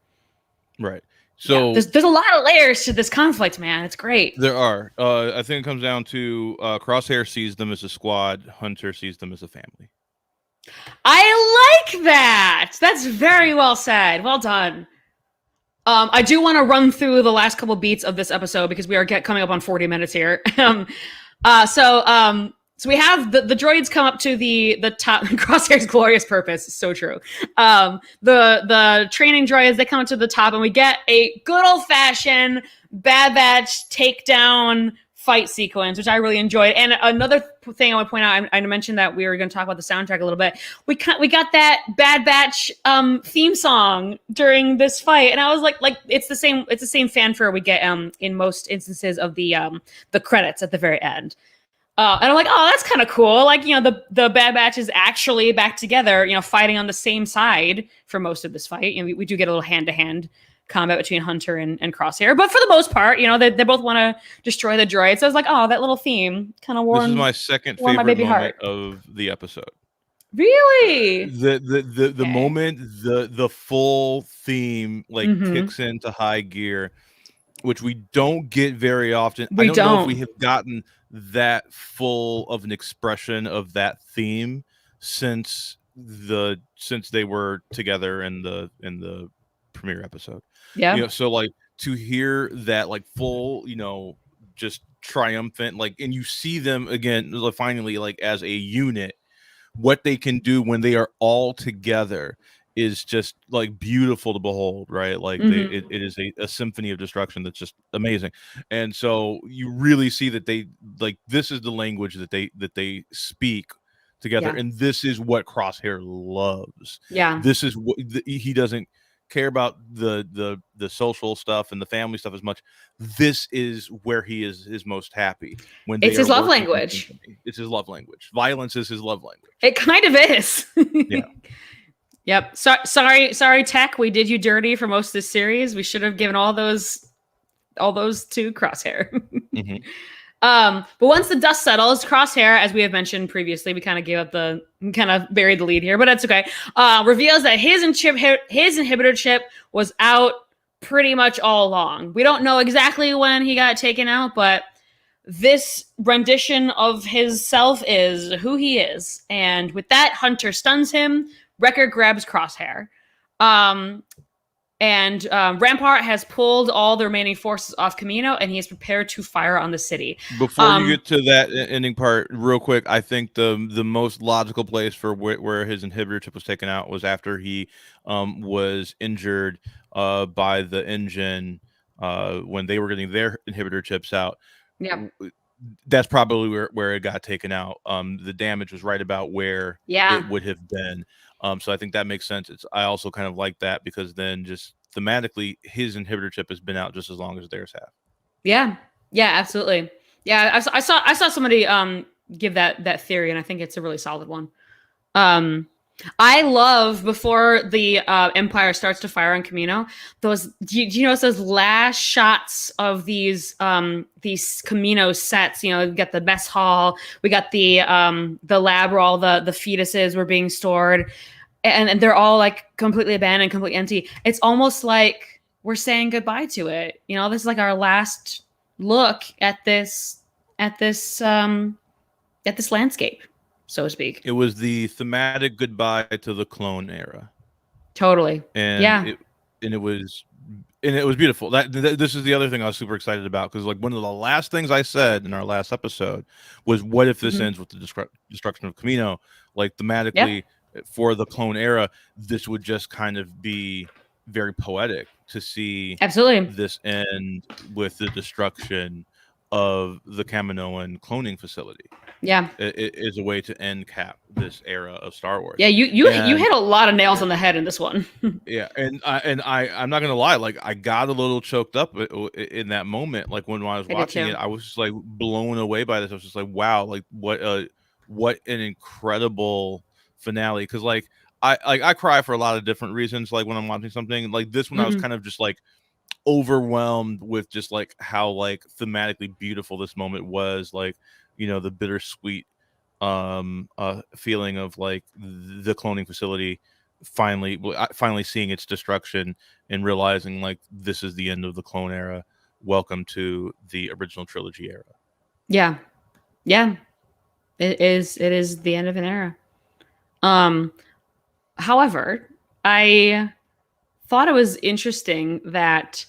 Right. Yeah, So there's a lot of layers to this conflict, man. It's great. there are. I think it comes down to Crosshair sees them as a squad. Hunter sees them as a family. I like that. That's very well said. Well done. I do want to run through the last couple beats of this episode because we are coming up on 40 minutes here. So we have the droids come up to the top. Crosshair's glorious purpose. So true. The training droids, they come up to the top, and we get a good old fashioned Bad Batch takedown fight sequence, which I really enjoyed. And another thing I want to point out, I mentioned that we were going to talk about the soundtrack a little bit. We got that Bad Batch theme song during this fight, and I was like it's the same fanfare we get in most instances of the credits at the very end. And I'm like, oh, that's kind of cool. Like, you know, the Bad Batch is actually back together, you know, fighting on the same side for most of this fight. You know, we do get a little hand-to-hand combat between Hunter and Crosshair. But for the most part, you know, they both want to destroy the droid. So I was like, oh, that little theme kind of warmed. This is my second favorite moment of the episode. Really? The moment the full theme kicks into high gear, which we don't get very often. I don't know if we have gotten that full of an expression of that theme since they were together in the premiere episode. Yeah. You know, so like to hear that like full, you know, just triumphant, like, and you see them again finally like as a unit, what they can do when they are all together is just like beautiful to behold, right? Like it is a symphony of destruction that's just amazing. And so you really see that they like this is the language that they speak together, and this is what Crosshair loves. Yeah, this is what he doesn't care about the social stuff and the family stuff as much. This is where he is most happy when it's his love language. It's his love language. Violence is his love language. It kind of is. Yeah. Yep. Sorry, Tech. We did you dirty for most of this series. We should have given all those to Crosshair. But once the dust settles, Crosshair, as we have mentioned previously, we kind of buried the lead here, but that's okay. Reveals that his inhibitor chip was out pretty much all along. We don't know exactly when he got taken out, but this rendition of his self is who he is. And with that, Hunter stuns him. Wrecker grabs Crosshair. And Rampart has pulled all the remaining forces off Camino, and he is prepared to fire on the city. Before you get to that ending part, real quick, I think the most logical place for where his inhibitor chip was taken out was after he was injured by the engine when they were getting their inhibitor chips out. Yeah. That's probably where it got taken out. The damage was right about where it would have been. So I think that makes sense. I also kind of like that because then just thematically, his inhibitor chip has been out just as long as theirs have. Yeah, absolutely. Yeah, I saw somebody give that theory, and I think it's a really solid one. I love before the Empire starts to fire on Camino. Do you notice those last shots of these Camino sets? You know, we got the mess hall, we got the lab where all the fetuses were being stored, and they're all like completely abandoned, completely empty. It's almost like we're saying goodbye to it. You know, this is like our last look at this landscape, so to speak. It was the thematic goodbye to the clone era. Totally. And it was beautiful. This is the other thing I was super excited about, because like one of the last things I said in our last episode was, what if this ends with the destruction of Camino? Like thematically for the clone era, this would just kind of be very poetic to see absolutely this end with the destruction of the Kaminoan cloning facility. Yeah. It is a way to end cap this era of Star Wars. Yeah, you And hit a lot of nails on the head in this one. yeah, I'm not gonna lie, like I got a little choked up in that moment. Like when I was I did watching too. it, I was just like blown away by this. I was just like, wow, like what an incredible finale. Because I cry for a lot of different reasons. Like when I'm watching something like this one, I was Mhm. kind of just like overwhelmed with just like how like thematically beautiful this moment was. Like the bittersweet feeling of like the cloning facility finally seeing its destruction and realizing like this is the end of the clone era. Welcome to the original trilogy era. Yeah. Yeah. It is the end of an era. Um However, I thought it was interesting that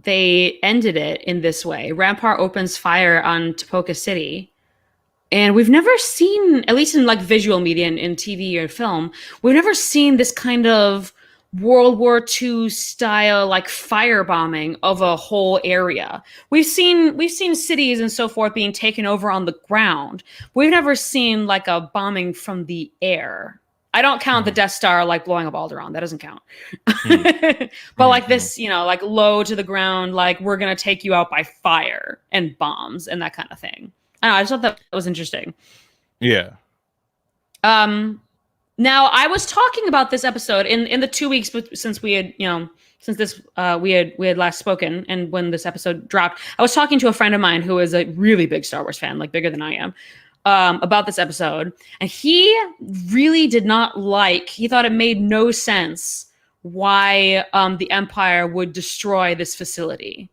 they ended it in this way. Rampart opens fire on Topoka City. And we've never seen, at least in like visual media and in TV or film, we've never seen this kind of World War II style like firebombing of a whole area. We've seen cities and so forth being taken over on the ground. We've never seen like a bombing from the air. I don't count the Mm-hmm. Death Star like blowing up Alderaan. That doesn't count. Mm-hmm. But like Mm-hmm. this, like low to the ground, like we're gonna take you out by fire and bombs and that kind of thing. I don't know, I just thought that was interesting. Yeah. Um, Now I was talking about this episode in the 2 weeks since we had, since this we had last spoken and when this episode dropped. I was talking to a friend of mine who is a really big Star Wars fan, like bigger than I am, about this episode, and he really did not like. He thought it made no sense why the Empire would destroy this facility.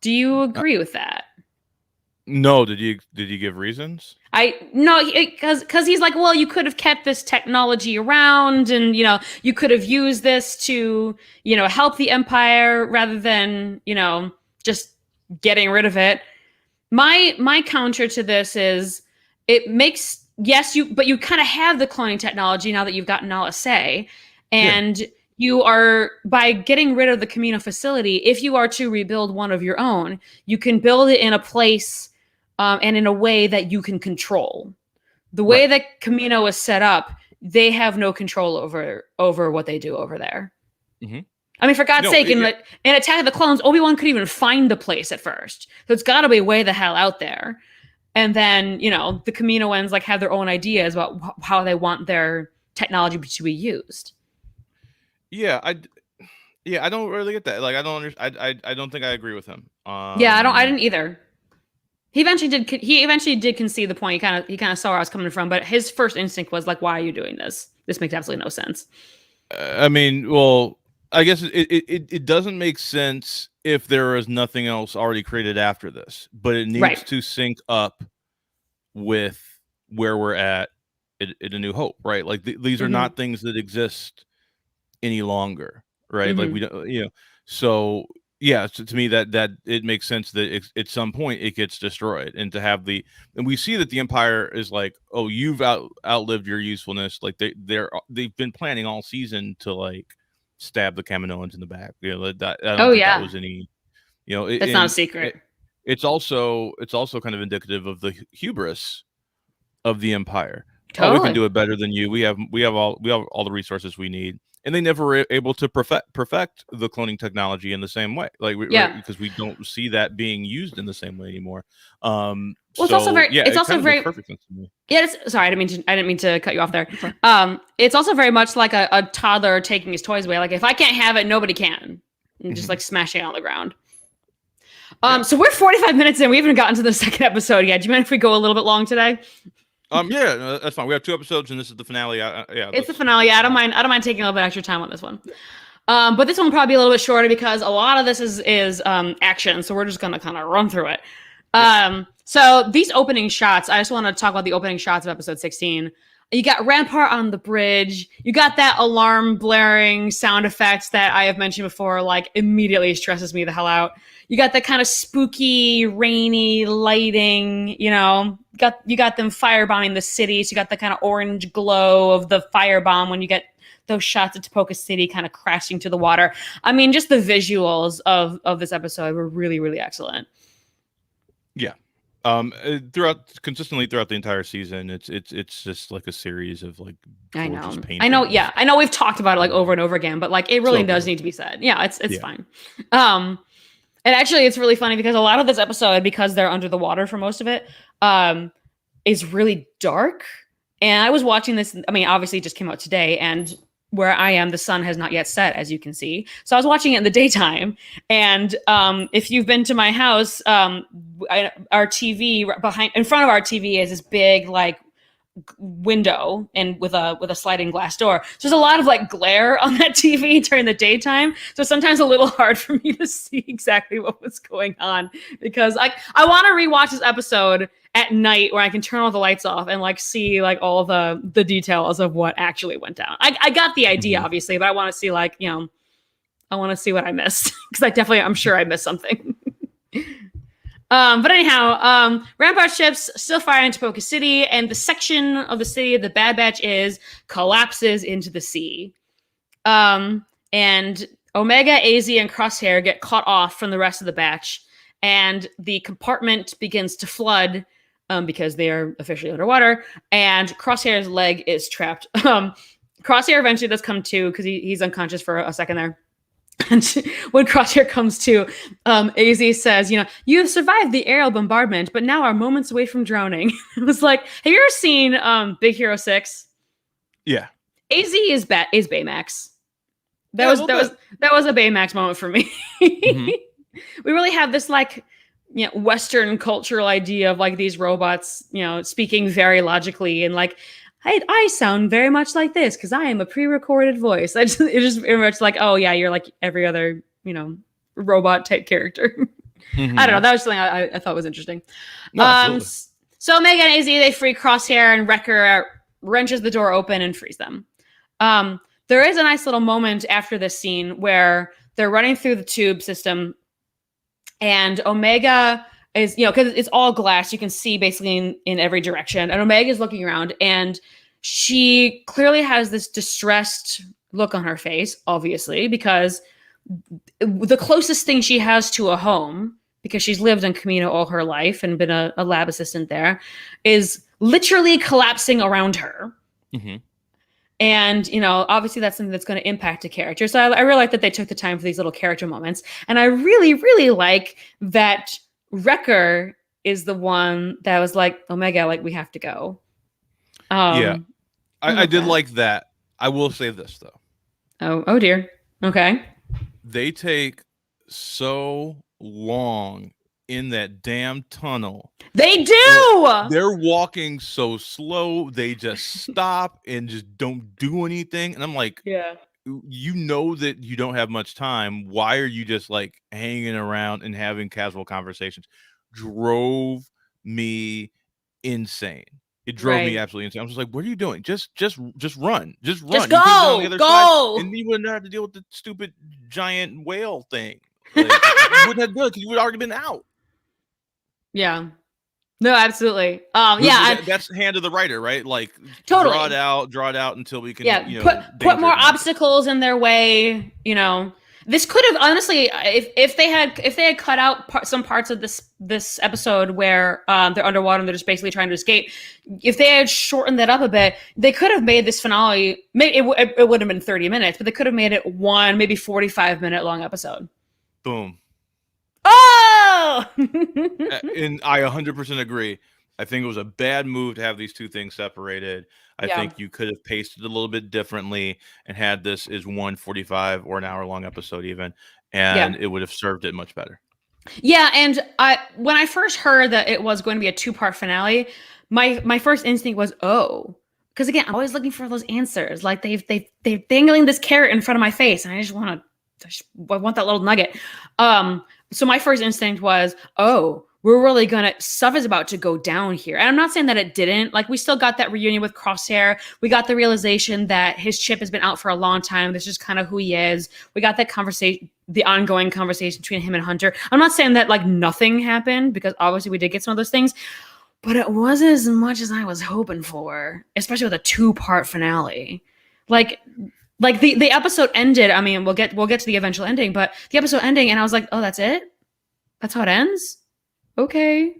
Do you agree with that? No, did you give reasons? I no, because he's like, well, you could have kept this technology around, and you could have used this to help the Empire rather than just getting rid of it. My counter to this is it makes yes but you kind of have the cloning technology now that you've gotten LSA, Yeah. and you are by getting rid of the Camino facility. If you are to rebuild one of your own, you can build it in a place and in a way that you can control. The way Right. that Camino is set up, they have no control over what they do over there. Mm-hmm. I mean, for God's No. sake, in Attack of the Clones, Obi-Wan couldn't even find the place at first. So it's got to be way the hell out there. And then, the Kaminoans like have their own ideas about how they want their technology to be used. Yeah. I don't really get that. Like I don't understand. I don't think I agree with him. Yeah, I didn't either. He eventually did concede the point. He kind of saw where I was coming from, but his first instinct was like, "Why are you doing this? This makes absolutely no sense." I mean, well, I guess it doesn't make sense if there is nothing else already created after this, but it needs Right. to sync up with where we're at in A New Hope, right? Like these are Mm-hmm. not things that exist any longer, right? Like Mm-hmm. we don't, so yeah, to me that it makes sense that at some point it gets destroyed, and to have and we see that the Empire is like, oh, you've outlived your usefulness. Like they've been planning all season to like stab the Kaminoans in the back. That I don't Oh think that yeah, was any, that's not a and secret. it's also kind of indicative of the hubris of the Empire. Oh, we can Totally. do it better than you. We have all the resources we need, and they never were able to perfect the cloning technology in the same way. Like Yeah. because we don't see that being used in the same way anymore. Well, it's also So very. yeah, It's it also kind of makes very. perfect sense to me. Yeah. Sorry, I didn't mean to cut you off there. You're fine. It's also very much like a toddler taking his toys away. Like if I can't have it, nobody can. And just Mhm. like smashing it on the ground. Yeah. So we're 45 minutes in. We haven't gotten to the second episode yet. Do you mind if we go a little bit long today? Yeah, no, that's fine. We have 2 episodes, and this is the finale. Yeah, It's the finale. I don't mind. I don't mind taking a little bit extra time on this one. But this one will probably be a little bit shorter because a lot of this is action. So we're just gonna kind of run through it. So these opening shots, I just want to talk about the opening shots of episode 16. You got Rampart on the bridge. You got that alarm blaring sound effects that I have mentioned before, like immediately stresses me the hell out. You got that kind of spooky, rainy lighting, you got them firebombing the city. So you got the kind of orange glow of the firebomb when you get those shots of Topoka City kind of crashing to the water. I mean, just the visuals of this episode were really, really excellent. Yeah. Consistently throughout the entire season, it's just like a series of like I gorgeous know. I know. paintings. Yeah, I know we've talked about it like over and over again, but like it really So does good. need to be said. Yeah, it's Yeah. fine. Um, and actually, it's really funny because a lot of this episode, because they're under the water for most of it, um, is really dark. And I was watching this. I mean, obviously, it just came out today, and where I am, the sun has not yet set, as you can see. So I was watching it in the daytime. And if you've been to my house, our TV in front of our TV is this big like window and with a sliding glass door. So there's a lot of like glare on that TV during the daytime. So sometimes a little hard for me to see exactly what was going on because I want to rewatch this episode at night where I can turn all the lights off and like see like all the details of what actually went down. I got the idea Mhm. obviously, but I want to see like, you know, I want to see what I missed because I'm sure I missed something. But anyhow, Rampart ships still fire into Poca City, and the section of the city the Bad Batch is collapses into the sea. And Omega, AZ, and Crosshair get cut off from the rest of the batch, and the compartment begins to flood because they are officially underwater, and Crosshair's leg is trapped. Crosshair eventually does come to because he's unconscious for a second there. And when Crosshair comes to, AZ says, you know, you have survived the aerial bombardment, but now are moments away from drowning. It was like, have you ever seen Big Hero 6? Yeah. AZ is Baymax. That Yeah, a was little that was bit. that was a Baymax moment for me. Mhm. We really have this like, you know, Western cultural idea of like these robots, you know, speaking very logically and like, I sound very much like this because I am a pre-recorded voice. It's just very much like, oh yeah, you're like every other, you know, robot type character. I don't know. Mhm. That was something I thought was interesting. No, absolutely. So Omega and AZ they free Crosshair and Wrecker wrenches the door open and frees them. There is a nice little moment after this scene where they're running through the tube system, and Omega is, you know, because it's all glass, you can see basically in every direction. And Omega is looking around, and she clearly has this distressed look on her face, obviously, because the closest thing she has to a home, because she's lived in Camino all her life and been a lab assistant there, is literally collapsing around her. Mhm. And, you know, obviously that's something that's going to impact a character. So I really like that they took the time for these little character moments. And I really, really like that Wrecker is the one that was like, Omega, like, we have to go. Yeah. I I love did that. like that. I will say this though. Oh dear. Okay. They take so long in that damn tunnel. They Like, do. they're walking so slow, they just stop and just don't do anything. And I'm like, Yeah. you know that you don't have much time. Why are you just like hanging around and having casual conversations? Drove me insane. It drove me Right. absolutely insane. I was just like, "What are you doing? Just run, just Just run. You could have been on the go. other side, Go. and you wouldn't have to deal with the stupid giant whale thing. Like, you wouldn't have done it because you would already been out. Yeah. No, absolutely. Yeah, That's hand of the writer, right? Like, totally. draw it out until we can, Yeah, put danger more it happen. obstacles in their way. You know, this could have honestly, if they had cut out some parts of this episode where they're underwater and they're just basically trying to escape. If they had shortened that up a bit, they could have made this finale. Maybe it would have been 30 minutes, but they could have made it one, maybe 45-minute long episode. Boom. Oh. And I 100% agree. I think it was a bad move to have these two things separated. I Yeah. think you could have paced it a little bit differently and had this as 1:45 or an hour long episode even, and Yeah. it would have served it much better. Yeah, and when I first heard that it was going to be a 2-part finale, my first instinct was, oh, because again, I'm always looking for those answers. Like they're dangling this carrot in front of my face, and I want that little nugget. So my first instinct was, oh, we're really gonna stuff is about to go down here. And I'm not saying that it didn't. Like we still got that reunion with Crosshair. We got the realization that his chip has been out for a long time. This is kind of who he is. We got that conversation, the ongoing conversation between him and Hunter. I'm not saying that like nothing happened because obviously we did get some of those things, but it wasn't as much as I was hoping for, especially with a 2-part finale. Like the episode ended. I mean, we'll get to the eventual ending, but the episode ending, and I was like, oh, that's it? That's how it ends? Okay.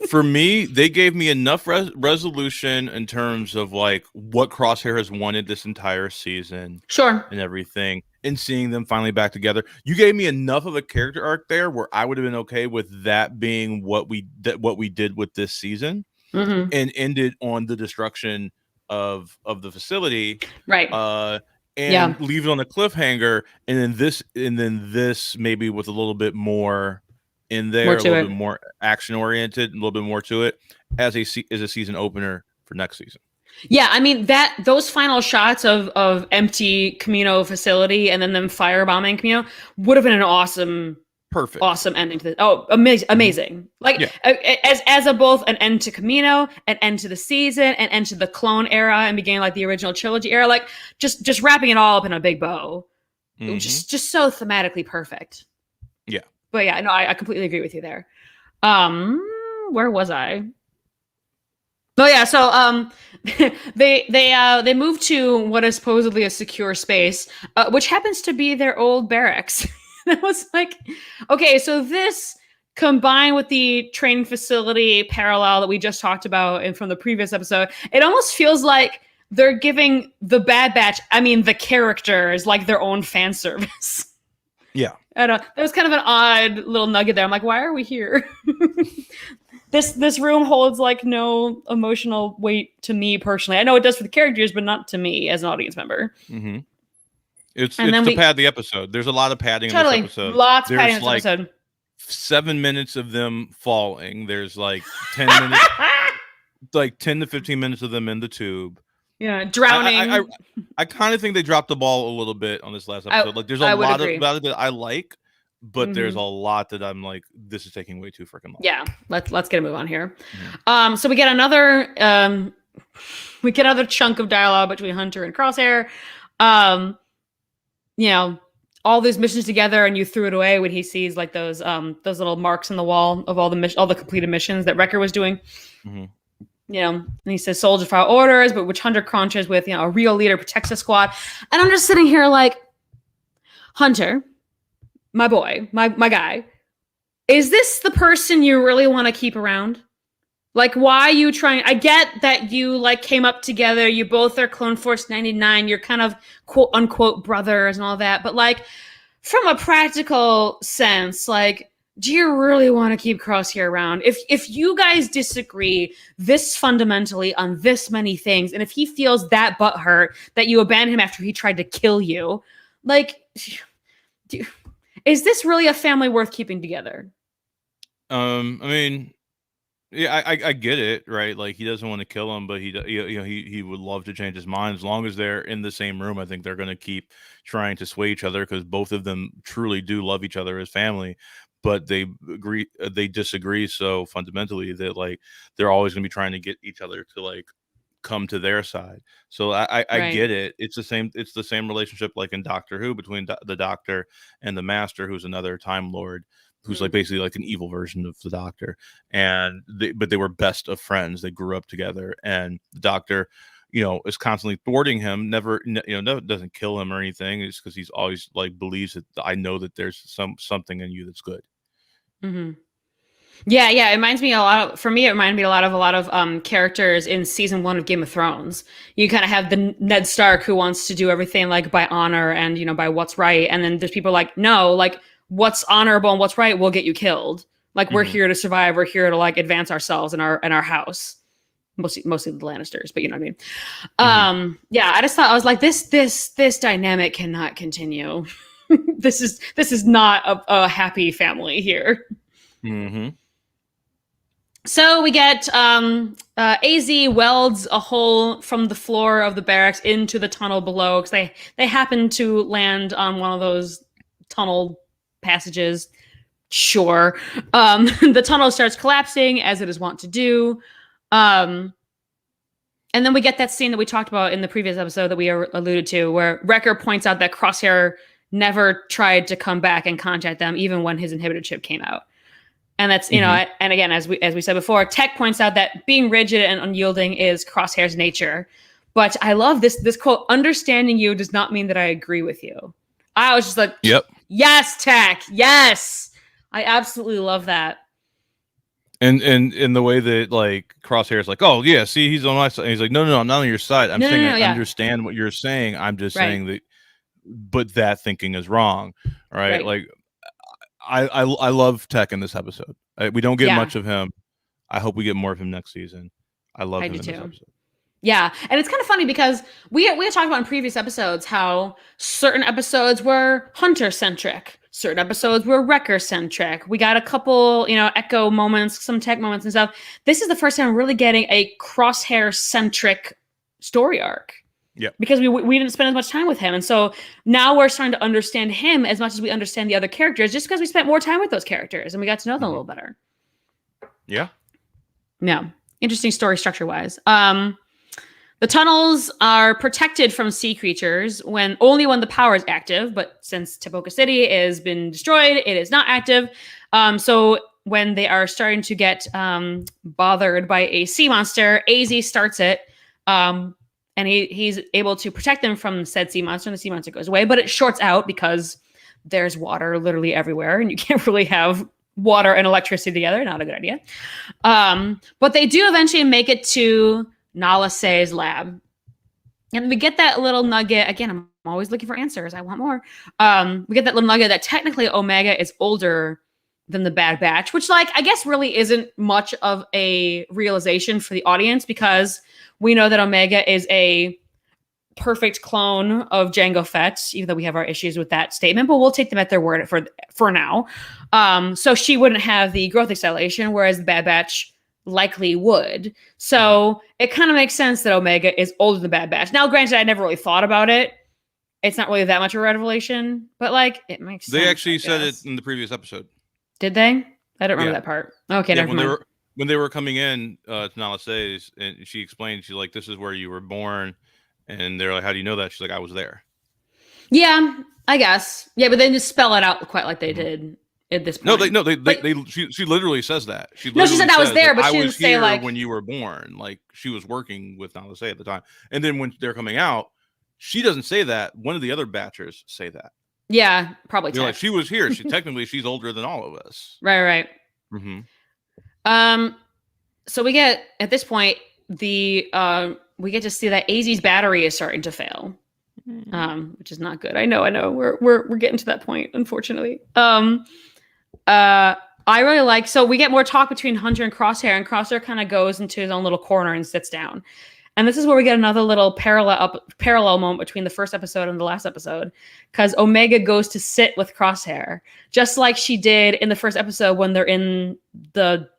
For me, they gave me enough resolution in terms of like what Crosshair has wanted this entire season Sure. and everything, and seeing them finally back together. You gave me enough of a character arc there where I would have been okay with that being what we did with this season, Mm-hmm. and ended on the destruction of the facility, Right. and Yeah. leave it on a cliffhanger, and then this maybe with a little bit more in there, More a to little it. bit more action oriented, a little bit more to it as a season opener for next season. Yeah, I mean those final shots of empty Camino facility and then them firebombing Camino would have been an awesome Perfect. ending to this. Oh, amazing, amazing! Mm-hmm. Like Yeah. As a both an end to Camino, an end to the season, an end to the clone era, and beginning like the original trilogy era. Like just wrapping it all up in a big bow. It was Mm-hmm. just so thematically perfect. Yeah. But yeah, no, I completely agree with you there. Where was I? Oh yeah, so they moved to what is supposedly a secure space, which happens to be their old barracks. I was like, okay, so this combined with the training facility parallel that we just talked about and from the previous episode, it almost feels like they're giving the Bad Batch, I mean the characters, like their own fan service. Yeah. I don't know. There was kind of an odd little nugget there. I'm like, why are we here? This room holds like no emotional weight to me personally. I know it does for the characters, but not to me as an audience member. Mm-hmm. It's And then to pad the episode. There's a lot of padding in this episode. Lots of There's padding in this like episode. 7 minutes of them falling. There's like 10 minutes, like 10 to 15 minutes of them in the tube. Yeah, drowning. I kind of think they dropped the ball a little bit on this last episode. Like there's a lot about it that I like, but there's a lot that I'm like, this is taking way too freaking long. Yeah, let's get a move on here. Mm-hmm. So we get another chunk of dialogue between Hunter and Crosshair. You know, all these missions together, and you threw it away when he sees like those little marks in the wall of all the completed missions that Wrecker was doing. Mm-hmm. You know, and he says soldiers follow orders, but which Hunter crunches with, you know, a real leader protects a squad. And I'm just sitting here like, Hunter, my boy, my guy, is this the person you really want to keep around? Like, why are you trying? I get that you like came up together. You both are Clone Force 99. You're kind of quote unquote brothers and all that. But like, from a practical sense, like, do you really want to keep Crosshair around? If you guys disagree this fundamentally on this many things, and if he feels that butthurt that you abandoned him after he tried to kill you, like, is this really a family worth keeping together? I mean, yeah, I get it, right? Like he doesn't want to kill him, but he would love to change his mind as long as they're in the same room. I think they're going to keep trying to sway each other because both of them truly do love each other as family, but they disagree so fundamentally that like they're always going to be trying to get each other to like come to their side. So I Right. get it. It's the same relationship like in Doctor Who between the Doctor and the Master, who's another Time Lord, who's like basically like an evil version of the Doctor. And but they were best of friends. They grew up together, and the Doctor, you know, is constantly thwarting him. Never doesn't kill him or anything. It's because he's always like believes that I know that there's something in you that's good. Mm-hmm. Yeah, it reminds me a lot. For me, it reminded me a lot of characters in season 1 of Game of Thrones. You kind of have the Ned Stark who wants to do everything like by honor and, you know, by what's right, and then there's people like, no, like what's honorable and what's right will get you killed. Like we're here to survive. We're here to like advance ourselves and our house. Mostly the Lannisters, but you know what I mean. Yeah, I just thought I was like this dynamic cannot continue. this is not a happy family here. Mm-hmm. So we get AZ welds a hole from the floor of the barracks into the tunnel below because they happen to land on one of those tunnel passages. Sure. The tunnel starts collapsing as it is wont to do. And then we get that scene that we talked about in the previous episode that we alluded to, where Wrecker points out that Crosshair never tried to come back and contact them, even when his inhibitor chip came out. And that's, you know, and again, as we said before, Tech points out that being rigid and unyielding is Crosshair's nature. But I love this quote, understanding you does not mean that I agree with you. I was just like, yep. Yes, Tech. Yes. I absolutely love that. And in the way that like Crosshair's like, oh yeah, see, he's on my side. And he's like, no, I'm not on your side. I'm saying I yeah. understand what you're saying. I'm just Right. saying that, but that thinking is wrong, right? Right. Like, I love Tech in this episode. We don't get Yeah. much of him. I hope we get more of him next season. I love him do in this too. episode. Yeah, and it's kind of funny because we had talked about in previous episodes how certain episodes were Hunter centric, certain episodes were Wrecker centric. We got a couple, Echo moments, some Tech moments and stuff. This is the first time we're really getting a Crosshair centric story arc. Yeah, because we didn't spend as much time with him, and so now we're starting to understand him as much as we understand the other characters, just because we spent more time with those characters and we got to know them a little better. Yeah. Interesting story structure wise. The tunnels are protected from sea creatures only when the power is active, but since Taboka City has been destroyed, it is not active. So when they are starting to get bothered by a sea monster, AZ starts it, and he's able to protect them from said sea monster, and the sea monster goes away, but it shorts out because there's water literally everywhere, and you can't really have water and electricity together. Not a good idea. But they do eventually make it to Nala Se's lab. And we get that little nugget. Again, I'm always looking for answers. I want more. We get that little nugget that technically Omega is older than the Bad Batch, which, like, I guess really isn't much of a realization for the audience because we know that Omega is a perfect clone of Jango Fett, even though we have our issues with that statement, but we'll take them at their word for now. So she wouldn't have the growth acceleration, whereas the Bad Batch likely would. So it kind of makes sense that Omega is older than the Bad Batch. Now, granted, I never really thought about it. It's not really that much of a revelation, but like it makes sense. They actually said it in the previous episode. Did they? I don't remember that part. Okay, never mind. When they were coming in to Nala Se's, and she explained, she's like, "This is where you were born," and they're like, "How do you know that?" She's like, "I was there." Yeah, I guess. Yeah, but they didn't spell it out quite like they did at this point. She literally says that. She said I was there, but she didn't say like when you were born. Like she was working with Nala Se at the time, and then when they're coming out, she doesn't say that. One of the other Batchers say that. Yeah, probably. Like she was here. She's older than all of us. Right. Mm-hmm. So we get at this point we get to see that AZ's battery is starting to fail, which is not good. I know. We're getting to that point, unfortunately. I really like. So we get more talk between Hunter and Crosshair kind of goes into his own little corner and sits down. And this is where we get another little parallel moment between the first episode and the last episode, because Omega goes to sit with Crosshair, just like she did in the first episode when they're in the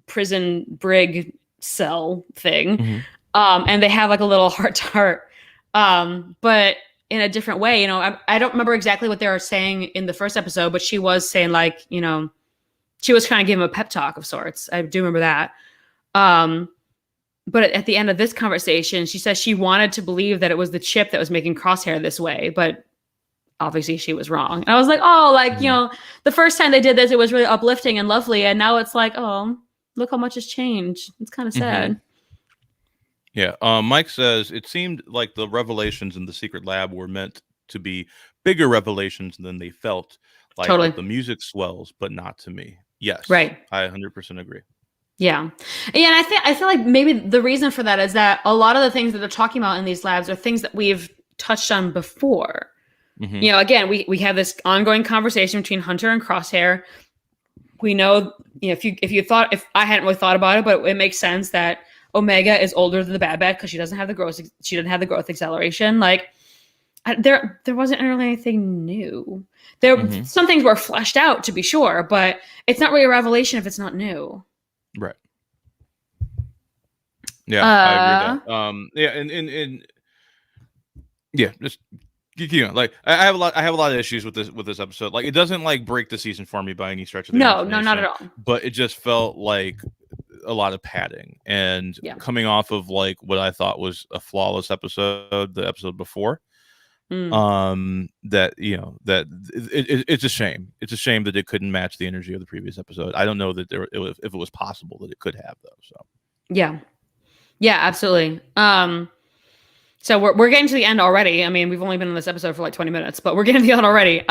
prison brig cell thing. Mm-hmm. And they have like a little heart-to-heart, but in a different way. I don't remember exactly what they were saying in the first episode, but she was saying like, she was kind of giving him a pep talk of sorts. I do remember that. But at the end of this conversation, she says she wanted to believe that it was the chip that was making Crosshair this way, but obviously she was wrong. And I was like, the first time they did this, it was really uplifting and lovely. And now it's like, oh, look how much has changed. It's kind of sad. Mm-hmm. Yeah. Mike says it seemed like the revelations in the secret lab were meant to be bigger revelations than they felt. Like totally. The music swells, but not to me. Yes. Right. I 100% agree. Yeah. And I feel like maybe the reason for that is that a lot of the things that they're talking about in these labs are things that we've touched on before. Mm-hmm. Again, we have this ongoing conversation between Hunter and Crosshair. We know, if I hadn't really thought about it, but it makes sense that Omega is older than the Bad Batch because she doesn't have the growth acceleration. Like there wasn't really anything new. Some things were fleshed out to be sure, but it's not really a revelation if it's not new. Right. Yeah, I agree with that. Just like I have a lot of issues with this episode. Like it doesn't like break the season for me by any stretch of the imagination. No, not at all. But it just felt like a lot of padding and coming off of like what I thought was a flawless episode, the episode before. That it's a shame. It's a shame that it couldn't match the energy of the previous episode. I don't know that if it was possible that it could have though. So yeah, absolutely. So we're getting to the end already. I mean, we've only been in this episode for like 20 minutes, but we're getting to the end already.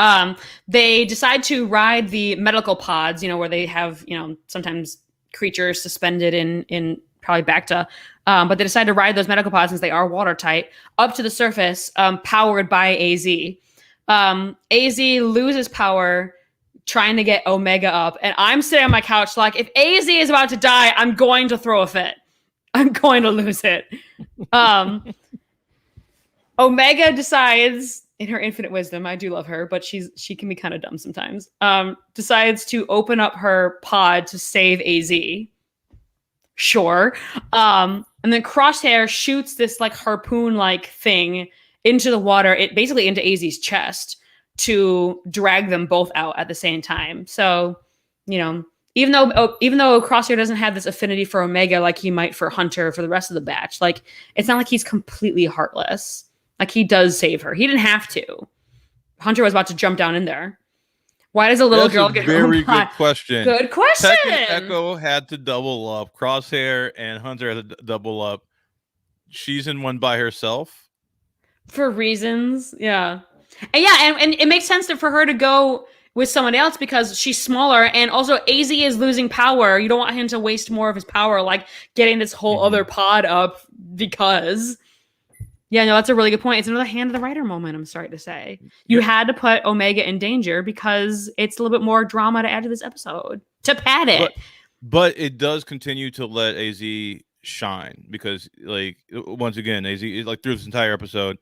They decide to ride the medical pods, where they have, sometimes creatures suspended in probably Bacta. But they decide to ride those medical pods since they are watertight up to the surface, powered by AZ. AZ loses power trying to get Omega up, and I'm sitting on my couch like, if AZ is about to die, I'm going to throw a fit. I'm going to lose it. Omega decides, in her infinite wisdom, I do love her, but she can be kind of dumb sometimes. Decides to open up her pod to save AZ. Sure. And then Crosshair shoots this like harpoon like thing into the water, it basically into AZ's chest to drag them both out at the same time. So, you know, even though Crosshair doesn't have this affinity for Omega like he might for Hunter for the rest of the batch, like it's not like he's completely heartless. Like he does save her. He didn't have to. Hunter was about to jump down in there. Why does a little girl get her very own pod? good question? Good question. Tech and Echo had to double up. Crosshair and Hunter had to double up. She's in one by herself for reasons, yeah, and it makes sense for her to go with someone else because she's smaller, and also AZ is losing power. You don't want him to waste more of his power, like getting this whole other pod up because. Yeah, no, that's a really good point. It's another hand of the writer moment, I'm sorry to say. You had to put Omega in danger because it's a little bit more drama to add to this episode, to pad it. But it does continue to let AZ shine because, like, once again, AZ, like, through this entire episode,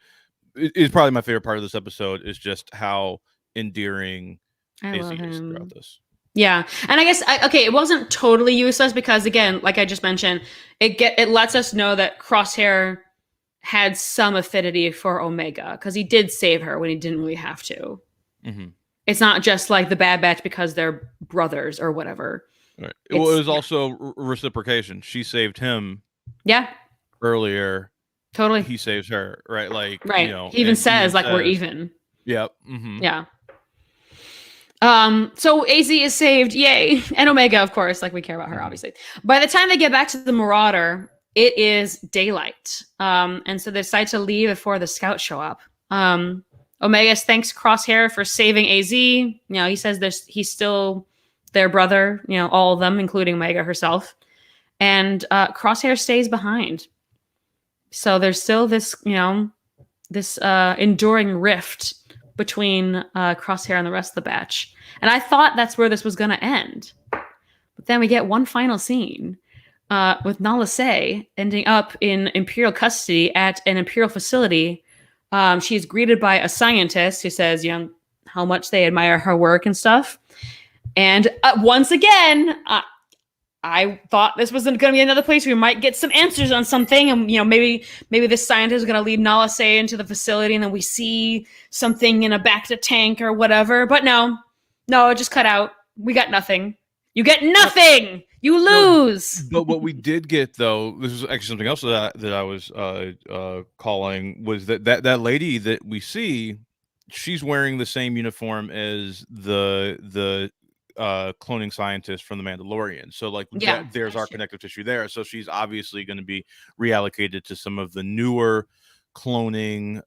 it's probably my favorite part of this episode is just how endearing AZ is throughout this. Yeah, and I guess, it wasn't totally useless because, again, like I just mentioned, it lets us know that Crosshair had some affinity for Omega because he did save her when he didn't really have to. Mm-hmm. It's not just like the Bad Batch because they're brothers or whatever. Right. Well, it was also reciprocation. She saved him. Yeah. Earlier. Totally. He saves her. Right. Like, right. You know, he even says like we're even. Yep. Mm-hmm. Yeah. So AZ is saved. Yay. And Omega, of course, like we care about her, obviously. By the time they get back to the Marauder, it is daylight. And so they decide to leave before the scouts show up. Omega thanks Crosshair for saving AZ. You know, he says he's still their brother, you know, all of them, including Omega herself. And Crosshair stays behind. So there's still this, you know, this enduring rift between Crosshair and the rest of the batch. And I thought that's where this was going to end. But then we get one final scene. With Nala Se ending up in Imperial custody at an Imperial facility. She is greeted by a scientist who says, you know, how much they admire her work and stuff. And once again, I thought this was going to be another place where we might get some answers on something. And, you know, maybe this scientist is going to lead Nala Se into the facility and then we see something in a Bacta tank or whatever. But no, it just cut out. We got nothing. You get nothing. You lose. But what we did get, though, this is actually something else that I was calling, was that lady that we see, she's wearing the same uniform as the cloning scientist from The Mandalorian. So, like, there's our connective tissue there. So she's obviously going to be reallocated to some of the newer cloning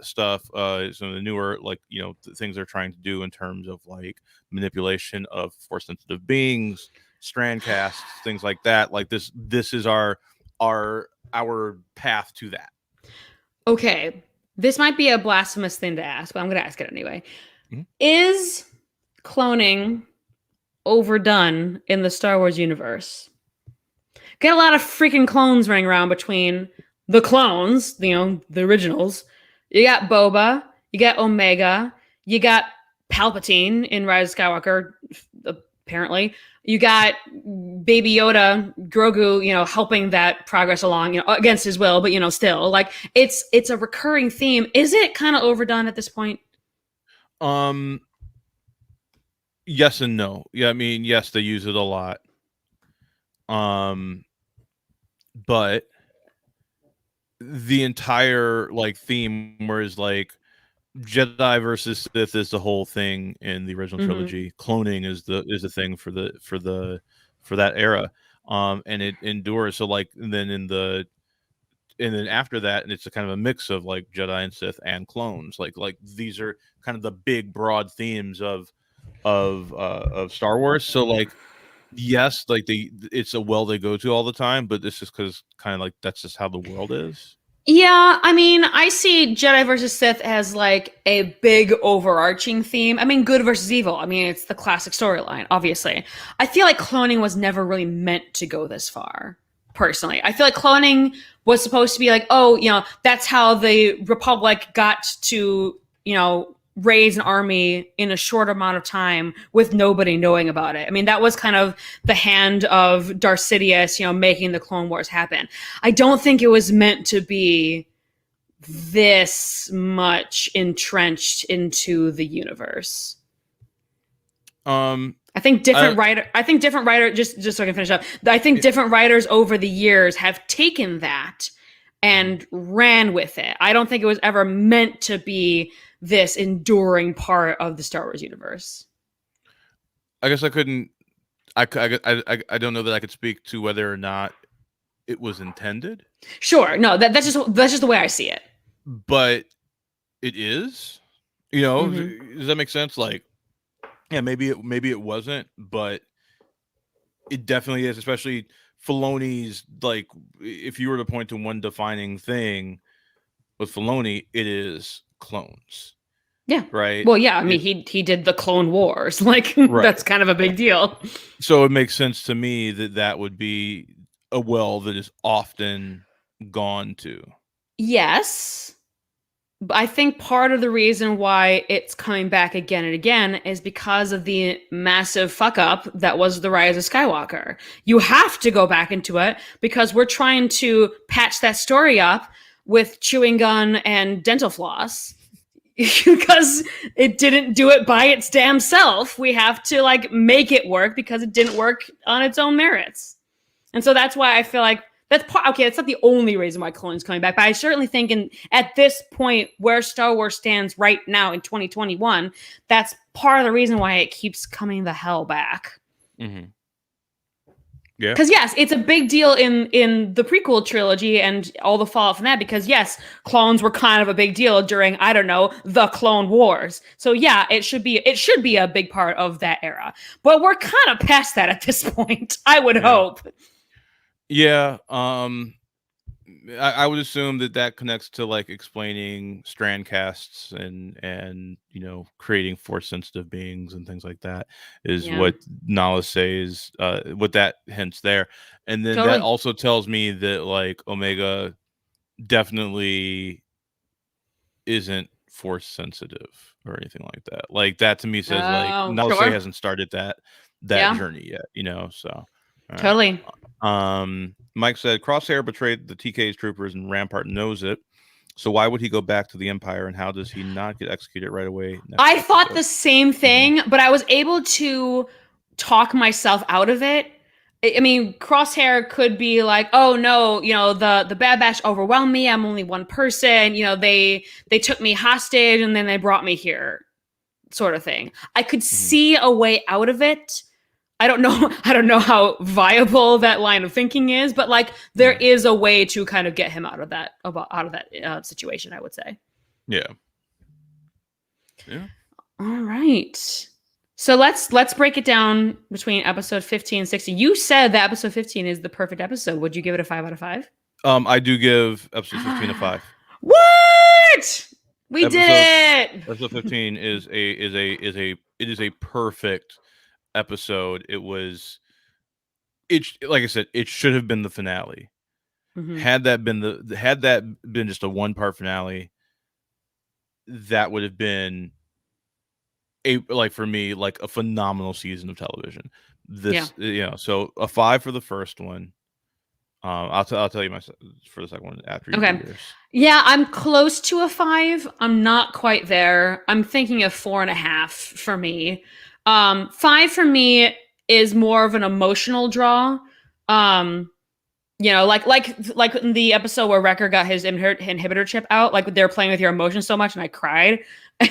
stuff, some of the newer, like, you know, things they're trying to do in terms of like manipulation of force sensitive beings, strand casts, things like that. Like this is our path to that. Okay, this might be a blasphemous thing to ask, but I'm gonna ask it anyway. Mm-hmm. Is cloning overdone in the Star Wars universe? Get a lot of freaking clones running around between the clones, you know, the originals. You got Boba, you got Omega, you got Palpatine in Rise of Skywalker, apparently. You got Baby Yoda, Grogu, you know, helping that progress along, you know, against his will, but, you know, still, like, it's a recurring theme. Is it kind of overdone at this point? Yes and no. Yeah, I mean, yes, they use it a lot. But the entire like theme whereas like Jedi versus Sith is the whole thing in the original trilogy. Cloning is the thing for that era. And it endures. So like and then after that, and it's a kind of a mix of like Jedi and Sith and clones. Like these are kind of the big broad themes of Star Wars. So like yes, like it's a well they go to all the time, but it's just because kind of like that's just how the world is. Yeah, I mean, I see Jedi versus Sith as like a big overarching theme. I mean, good versus evil. I mean, it's the classic storyline, obviously. I feel like cloning was never really meant to go this far, personally. I feel like cloning was supposed to be like, oh, that's how the Republic got to, raise an army in a short amount of time with nobody knowing about it. I mean, that was kind of the hand of Darth Sidious, making the Clone Wars happen. I don't think it was meant to be this much entrenched into the universe. I think different writer just so I can finish up. I think different writers over the years have taken that and ran with it. I don't think it was ever meant to be this enduring part of the Star Wars universe. I guess I couldn't. I don't know that I could speak to whether or not it was intended. Sure, no, that's just the way I see it. But it is. Does that make sense? Like, yeah, maybe it wasn't, but it definitely is. Especially Filoni's, like, if you were to point to one defining thing with Filoni, it is clones. Yeah. Right. Well, yeah. I mean, he did the Clone Wars. Like, right. That's kind of a big deal. So it makes sense to me that would be a well that is often gone to. Yes. But I think part of the reason why it's coming back again and again is because of the massive fuck up that was the Rise of Skywalker. You have to go back into it because we're trying to patch that story up with chewing gun and dental floss. Because it didn't do it by its damn self. We have to like make it work because it didn't work on its own merits. And so that's why I feel like that's not the only reason why clone's coming back, but I certainly think at this point where Star Wars stands right now in 2021, that's part of the reason why it keeps coming the hell back. Mm-hmm. Yeah. Because yes, it's a big deal in the prequel trilogy and all the fallout from that. Because yes, clones were kind of a big deal during, I don't know, the Clone Wars. So yeah, it should be a big part of that era. But we're kind of past that at this point. I would hope. Yeah. I would assume that connects to like explaining strand casts and creating force sensitive beings and things like that is what Nala says, what that hints there. And then that also tells me that like Omega definitely isn't force sensitive or anything like that. Like that to me says like Nala hasn't started that journey yet, so. Totally. Mike said Crosshair betrayed the TK's troopers and Rampart knows it. So why would he go back to the Empire and how does he not get executed right away? I thought the same thing, but I was able to talk myself out of it. I mean, Crosshair could be like, oh no, the Bad Batch overwhelmed me. I'm only one person. They took me hostage and then they brought me here, sort of thing. I could see a way out of it. I don't know how viable that line of thinking is, but like there is a way to kind of get him out of that situation, I would say. Yeah. All right. So let's break it down between episode 15 and 16. You said that episode 15 is the perfect episode. Would you give it a 5 out of 5? I do give episode 15 a 5. What? We did it. Episode 15 is a perfect episode. Like I said, it should have been the finale. Mm-hmm. Had that been just a 1-part finale, that would have been for me like a phenomenal season of television. So a 5 for the first one. I'll tell you for the second one after you do yours. Yeah, I'm close to a 5. I'm not quite there. I'm thinking of 4.5 for me. 5 for me is more of an emotional draw. Like in the episode where Wrecker got his inhibitor chip out, like they're playing with your emotions so much and I cried.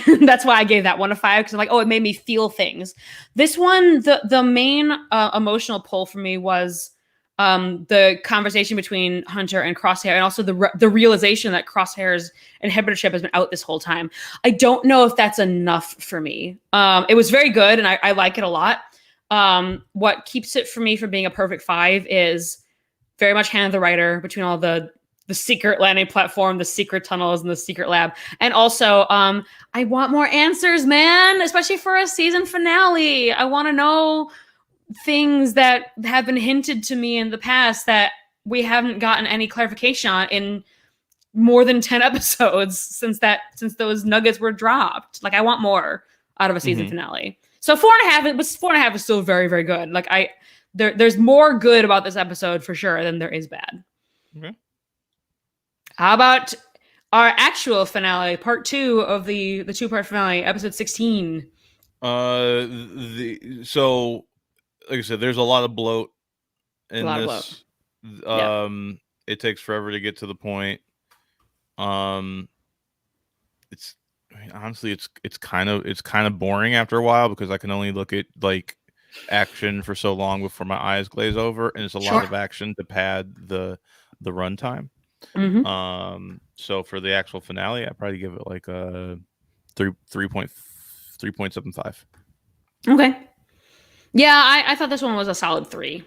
And that's why I gave that one a 5, because I'm like, oh, it made me feel things. This one, the main emotional pull for me was the conversation between Hunter and Crosshair, and also the realization that Crosshair's inhibitor chip has been out this whole time. I don't know if that's enough for me. It was very good, and I like it a lot. What keeps it for me from being a perfect 5 is very much hand of the writer between all the secret landing platform, the secret tunnels, and the secret lab. And also, I want more answers, man, especially for a season finale. I want to know things that have been hinted to me in the past that we haven't gotten any clarification on in more than 10 episodes since those nuggets were dropped. Like, I want more out of a season finale. So 4.5 is still very, very good. Like, there's more good about this episode for sure than there is bad. Okay. How about our actual finale, part 2 of the 2-part finale, episode 16? So like I said, there's a lot of bloat in this. It takes forever to get to the point. It's honestly it's kind of boring after a while because I can only look at like action for so long before my eyes glaze over, and it's a lot of action to pad the runtime. So for the actual finale, I'd probably give it like a 3.75. Okay. Yeah, I thought this one was a solid 3.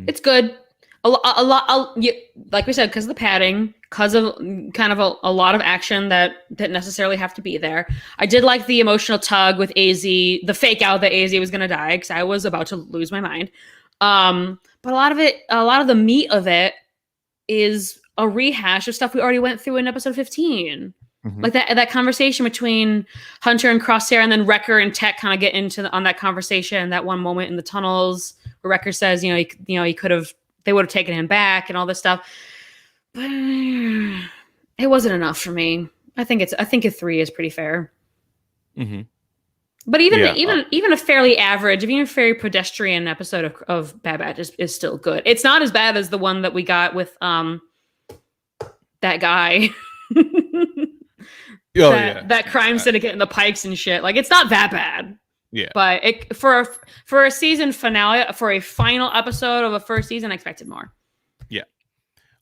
It's good. A lot, like we said, because of the padding, because of kind of a lot of action that necessarily have to be there. I did like the emotional tug with AZ, the fake out that AZ was going to die because I was about to lose my mind. But a lot of the meat of it is a rehash of stuff we already went through in episode 15. Like that conversation between Hunter and Crosshair, and then Wrecker and Tech kind of get into on that conversation. That one moment in the tunnels where Wrecker says, he could have, they would have taken him back and all this stuff, but it wasn't enough for me. I think a 3 is pretty fair. But even a fairly average, even a very pedestrian episode of Bad Batch is still good. It's not as bad as the one that we got with that guy. That crime syndicate and the Pikes and shit. Like, it's not that bad. Yeah. But for a season finale, for a final episode of a first season, I expected more. Yeah.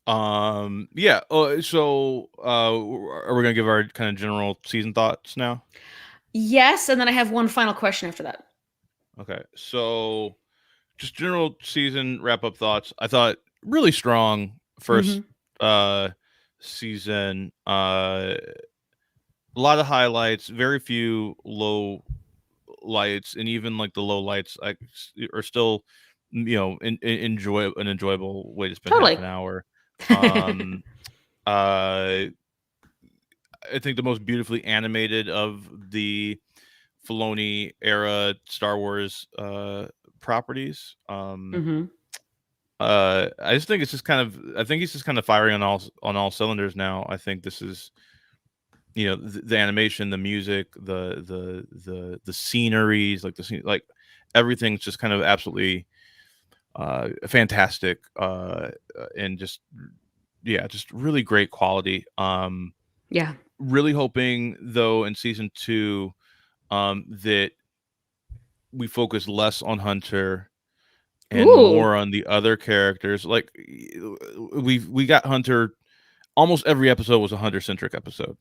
Yeah. So are we gonna give our kind of general season thoughts now? Yes, and then I have one final question after that. Okay. So just general season wrap-up thoughts. I thought really strong first season. A lot of highlights, very few low lights, and even like the low lights are still, an enjoyable way to spend half an hour. I think the most beautifully animated of the Filoni era Star Wars properties. I just think it's just kind of, I think he's just kind of firing on all cylinders now. I think this is, the animation, the music, the sceneries, like everything's just kind of absolutely fantastic, and just really great quality. Really hoping though in season 2 that we focus less on Hunter and more on the other characters. Like we got Hunter, almost every episode was a Hunter centric episode.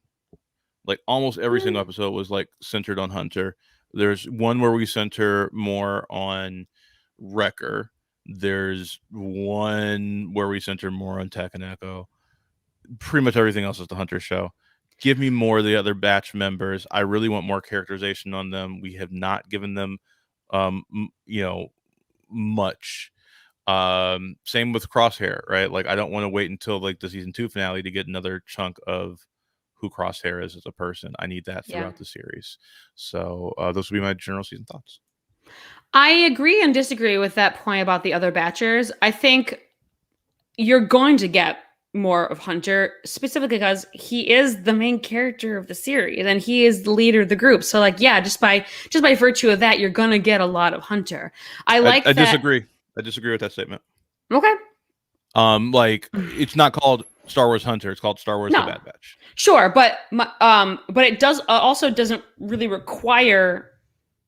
Like almost every single episode was like centered on Hunter. There's one where we center more on Wrecker. There's one where we center more on Tech and Echo. Pretty much everything else is the Hunter show. Give me more of the other batch members. I really want more characterization on them. We have not given them, much. Same with Crosshair, right? Like I don't want to wait until like the season 2 finale to get another chunk of who Crosshair is as a person. I need that throughout the series. So those would be my general season thoughts. I agree and disagree with that point about the other batchers. I think you're going to get more of Hunter, specifically because he is the main character of the series and he is the leader of the group. So like, yeah, just by virtue of that, you're gonna get a lot of Hunter. I disagree. I disagree with that statement. Okay. Like it's not called Star Wars Hunter. It's called Star Wars The Bad Batch. Sure, but it does also doesn't really require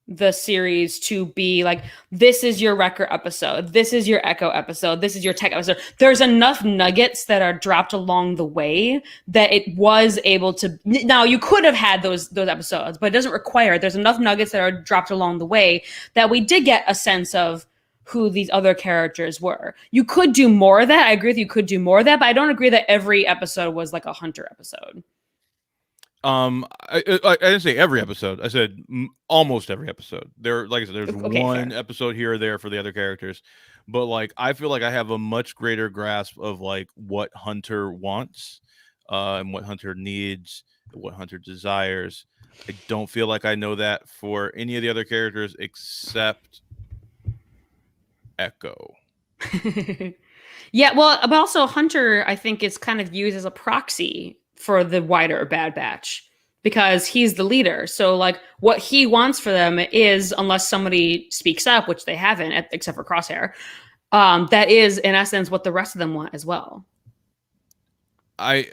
the series to be like, this is your Wrecker episode, this is your Echo episode, this is your Tech episode. There's enough nuggets that are dropped along the way that it was able to. Now you could have had those episodes, but it doesn't require it. There's enough nuggets that are dropped along the way that we did get a sense of who these other characters were. You could do more of that. I agree with you could do more of that, but I don't agree that every episode was like a Hunter episode. I didn't say every episode. I said almost every episode. There, like I said, there's Okay, one fair. episode here or there for the other characters, but like I feel like I have a much greater grasp of like what Hunter wants, and what Hunter needs, what Hunter desires. I don't feel like I know that for any of the other characters except Echo. Yeah, well, but also Hunter, I think, is kind of used as a proxy for the wider Bad Batch because he's the leader. So, like, what he wants for them is, unless somebody speaks up, which they haven't, except for Crosshair, that is, in essence, what the rest of them want as well. I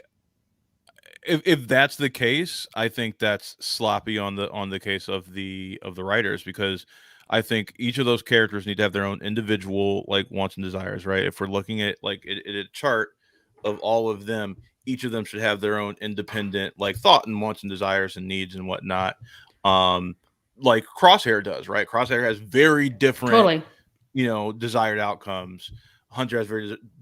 if that's the case, I think that's sloppy on the case of the writers, because I think each of those characters need to have their own individual like wants and desires, right? If we're looking at like a chart of all of them, each of them should have their own independent like thought and wants and desires and needs and whatnot. Um, like Crosshair does, right? Crosshair has very different, Totally. desired outcomes. Hunter has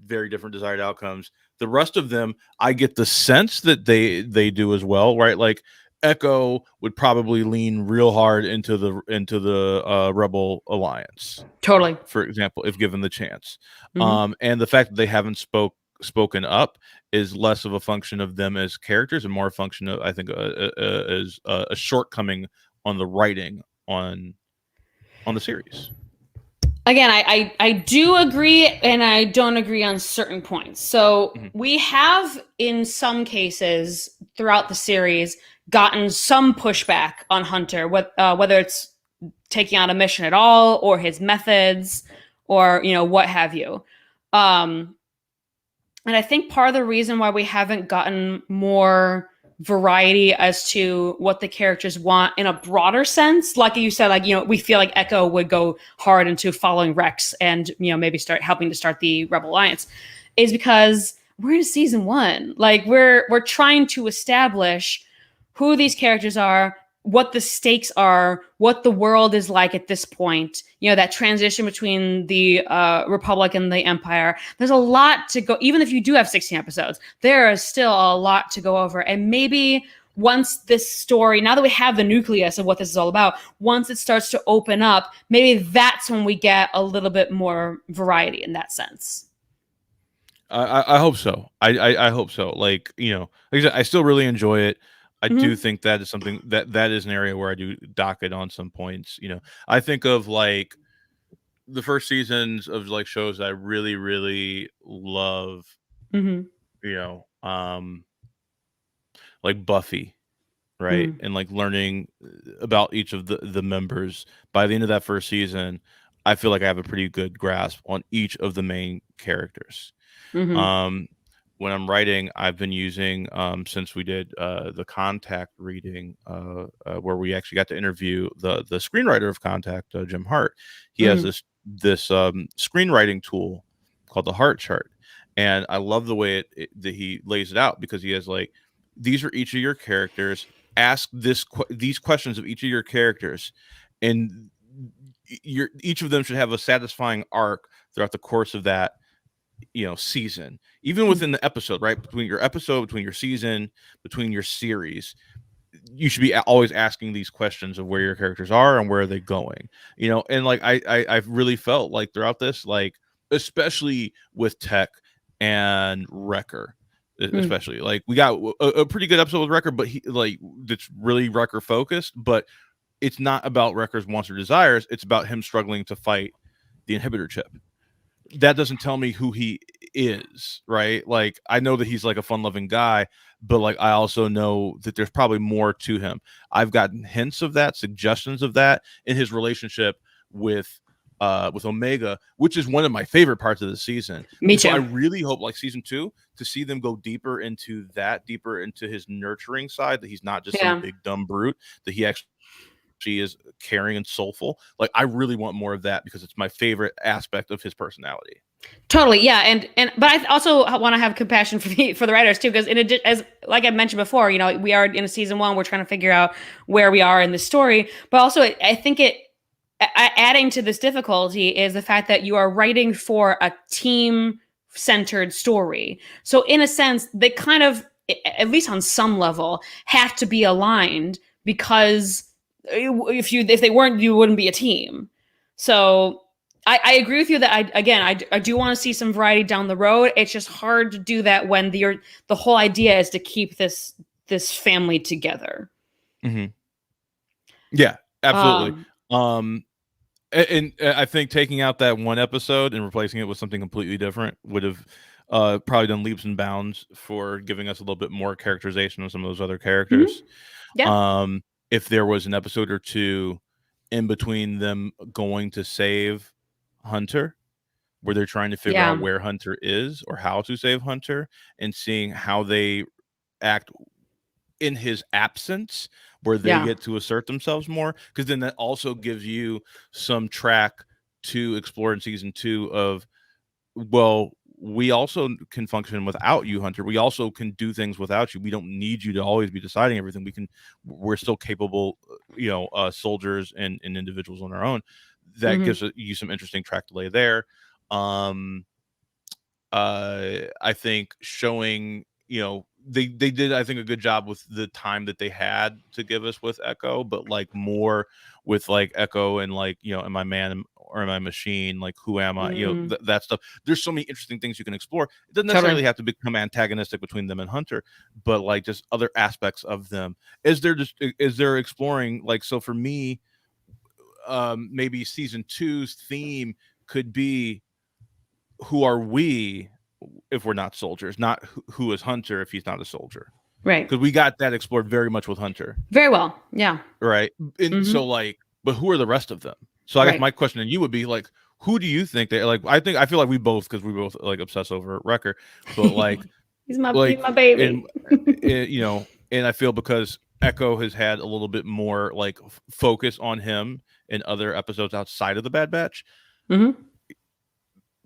very different desired outcomes. The rest of them, I get the sense that they do as well, right? Like Echo would probably lean real hard into the Rebel Alliance, Totally. for example, if given the chance. Mm-hmm. And the fact that they haven't spoken up is less of a function of them as characters and more a function of, I think, as a shortcoming on the writing on the series. Again, I do agree and I don't agree on certain points. So Mhm. we have, in some cases throughout the series, gotten some pushback on Hunter, whether it's taking on a mission at all or his methods or what have you. And I think part of the reason why we haven't gotten more variety as to what the characters want in a broader sense, like you said, like we feel like Echo would go hard into following Rex and maybe start helping to start the Rebel Alliance, is because we're in season 1. Like we're trying to establish who these characters are, what the stakes are, what the world is like at this point, that transition between the Republic and the Empire. There's a lot to go, even if you do have 16 episodes, there is still a lot to go over. And maybe once this story, now that we have the nucleus of what this is all about, once it starts to open up, maybe that's when we get a little bit more variety in that sense. I hope so. I hope so. Like like I said, I still really enjoy it. I do Mm-hmm. think that is something that is an area where I do dock it on some points. I think of like the first seasons of like shows that I really really love. Mm-hmm. You know, like Buffy, right? Mm-hmm. And like learning about each of the members. By the end of that first season, I feel like I have a pretty good grasp on each of the main characters. Mm-hmm. Um, when I'm writing, I've been using, since we did the Contact reading, where we actually got to interview the screenwriter of Contact, Jim Hart. He has Mm-hmm. this screenwriting tool called the Heart Chart, and I love the way that he lays it out, because he has like, these are each of your characters. Ask these questions of each of your characters, and each of them should have a satisfying arc throughout the course of that season, even within the episode, right? Between your episode, between your season, between your series, you should be always asking these questions of where your characters are and where are they going. And like I've really felt like throughout this, like especially with Tech and Wrecker, Mm-hmm. especially like we got a pretty good episode with Wrecker, but he like that's really Wrecker focused, but it's not about Wrecker's wants or desires. It's about him struggling to fight the inhibitor chip. That doesn't tell me who he is, right? Like I know that he's like a fun-loving guy, but like I also know that there's probably more to him. I've gotten hints of that, suggestions of that in his relationship with Omega, which is one of my favorite parts of the season. Me So I too. really hope like season 2 to see them go deeper into his nurturing side, that he's not just some Yeah. big dumb brute, that he actually she is caring and soulful. Like I really want more of that because it's my favorite aspect of his personality. Totally, yeah, and but I also want to have compassion for the writers too, because in addition, as like I mentioned before, we are in a season one, we're trying to figure out where we are in the story, but also I think adding to this difficulty is the fact that you are writing for a team centered story. So in a sense, they kind of, at least on some level, have to be aligned because if they weren't, you wouldn't be a team. So I agree with you that I do want to see some variety down the road. It's just hard to do that when the whole idea is to keep this family together. Mm-hmm. Yeah, absolutely. Um, And I think taking out that one episode and replacing it with something completely different would have probably done leaps and bounds for giving us a little bit more characterization of some of those other characters. Yeah. If there was an episode or two in between them going to save Hunter, where they're trying to figure Yeah. out where Hunter is or how to save Hunter, and seeing how they act in his absence, where they Yeah. get to assert themselves more, because then that also gives you some track to explore in season 2 of, well, we also can function without you, Hunter. We also can do things without you. We don't need you to always be deciding everything. We're still capable, soldiers and individuals on our own. That gives you some interesting track to lay there. I think showing, they did, I think, a good job with the time that they had to give us with Echo, but like more with like Echo and like, am I man or am I machine? Like, who am I? That stuff. There's so many interesting things you can explore. It doesn't necessarily have to become antagonistic between them and Hunter, but like just other aspects of them as they're exploring. Like, so for me, maybe season 2's theme could be, who are we if we're not soldiers? Not who is Hunter if he's not a soldier? Right. Because we got that explored very much with Hunter. Very well. Yeah. Right. And so like, but who are the rest of them? So I guess my question to you would be like, who do you think they like? I feel like we both like obsess over Wrecker, but like he's my baby. And I feel because Echo has had a little bit more like focus on him in other episodes outside of the Bad Batch.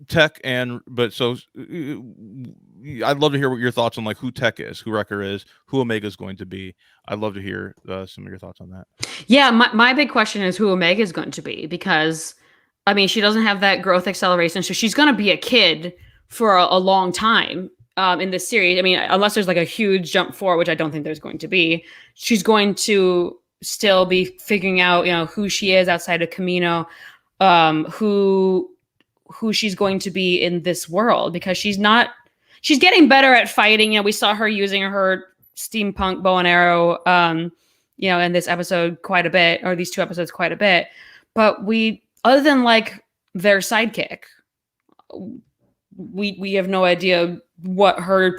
Tech but so I'd love to hear what your thoughts on like who Tech is, who Wrecker is, who Omega is going to be. I'd love to hear some of your thoughts on that. Yeah, my big question is who Omega is going to be, because I mean she doesn't have that growth acceleration, so she's going to be a kid for a long time in this series. I mean, unless there's like a huge jump forward, which I don't think there's going to be, she's going to still be figuring out who she is outside of Camino, who she's going to be in this world, because she's getting better at fighting. We saw her using her steampunk bow and arrow, in this episode quite a bit, or these 2 episodes quite a bit. But other than like their sidekick, we have no idea what her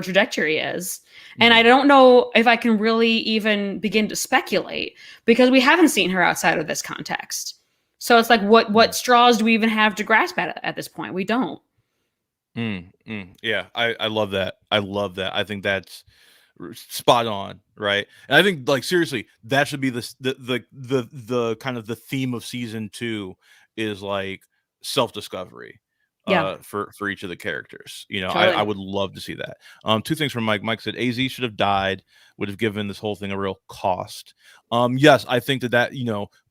trajectory is. And I don't know if I can really even begin to speculate, because we haven't seen her outside of this context. So it's like, what straws do we even have to grasp at this point? We don't. Yeah, I love that. I think that's spot on, right? And I think, like, seriously, that should be the kind of the theme of season 2 is like self-discovery. For each of the characters, totally. I would love to see that. 2 things from Mike. Mike said AZ should have died, would have given this whole thing a real cost. Yes, I think that